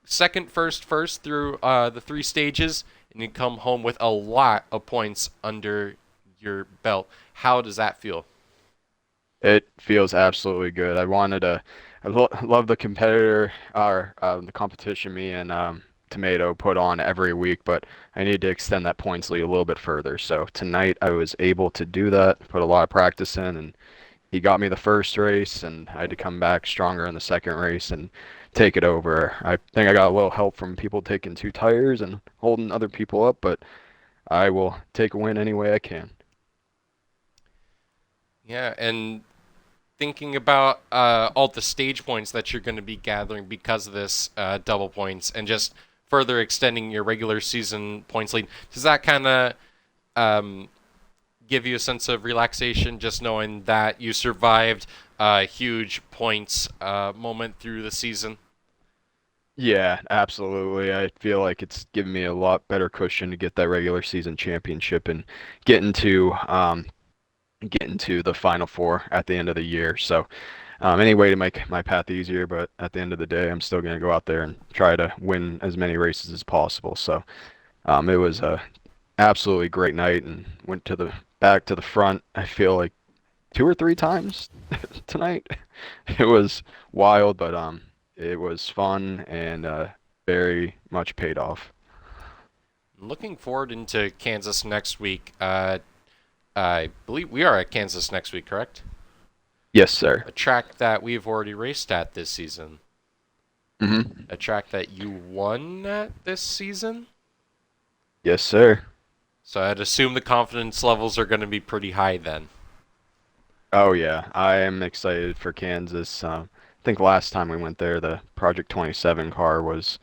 S1: Second, first through the 3 stages, and you come home with a lot of points under your belt. How does that feel?
S3: It feels absolutely good. Love the competitor or the competition me and Tomato put on every week, but I need to extend that points lead a little bit further. So tonight I was able to do that, put a lot of practice in, and he got me the first race, and I had to come back stronger in the second race and take it over. I think I got a little help from people taking 2 tires and holding other people up, but I will take a win any way I can.
S1: Yeah, and thinking about all the stage points that you're going to be gathering because of this double points and just further extending your regular season points lead, does that kind of um, give you a sense of relaxation just knowing that you survived a huge points moment through the season?
S3: Yeah, absolutely. I feel like it's given me a lot better cushion to get that regular season championship and get into get into the final four at the end of the year. So, any way to make my path easier, but at the end of the day, I'm still going to go out there and try to win as many races as possible. So, it was a absolutely great night and went to the back to the front. I feel like 2 or 3 times tonight. It was wild, but it was fun and very much paid off.
S1: Looking forward into Kansas next week. I believe we are at Kansas next week, correct?
S3: Yes, sir.
S1: A track that we've already raced at this season.
S3: Hmm.
S1: A track that you won at this season.
S3: Yes, sir.
S1: So I'd assume the confidence levels are going to be pretty high then.
S3: Oh yeah, I am excited for Kansas. I think last time we went there, the Project 27 car was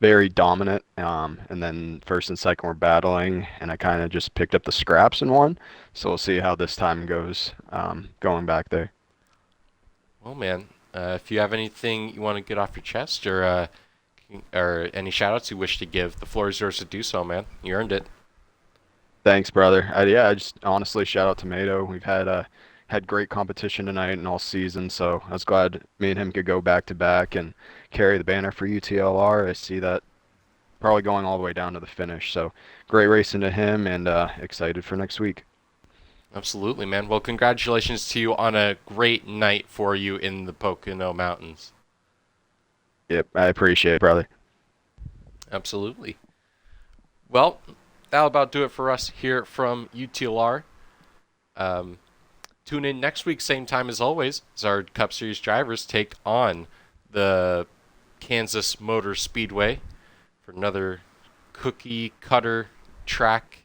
S3: very dominant, and then first and second were battling, and I kind of just picked up the scraps and won. So we'll see how this time goes, going back there.
S1: Well, man, if you have anything you want to get off your chest or any shoutouts you wish to give, the floor is yours to do so, man. You earned it.
S3: Thanks, brother. Yeah, I just honestly shout out Tomato. We've had great competition tonight and all season, so I was glad me and him could go back to back and carry the banner for UTLR. I see that probably going all the way down to the finish. So great racing to him and excited for next week.
S1: Absolutely, man. Well, congratulations to you on a great night for you in the Pocono Mountains.
S3: Yep, I appreciate it, brother.
S1: Absolutely. Well, that'll about do it for us here from UTLR. Um, Tune in next week, same time as always, as our Cup Series drivers take on the Kansas Motor Speedway for another cookie cutter track.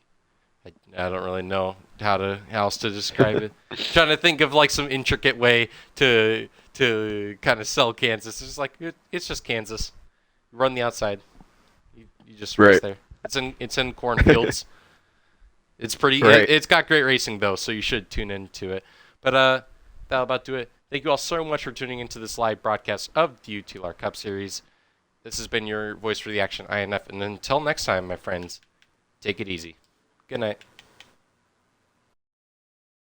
S1: I don't really know how else to describe it. Trying to think of like some intricate way to kind of sell Kansas. It's just like it's just Kansas. You run the outside. You just race
S3: Right.
S1: there. It's in cornfields. It's pretty.
S3: Right.
S1: It's got great racing though, so you should tune into it. But that'll about do it. Thank you all so much for tuning into this live broadcast of the UTLR Cup Series. This has been your voice for the Action INF, and until next time, my friends, take it easy. Good night.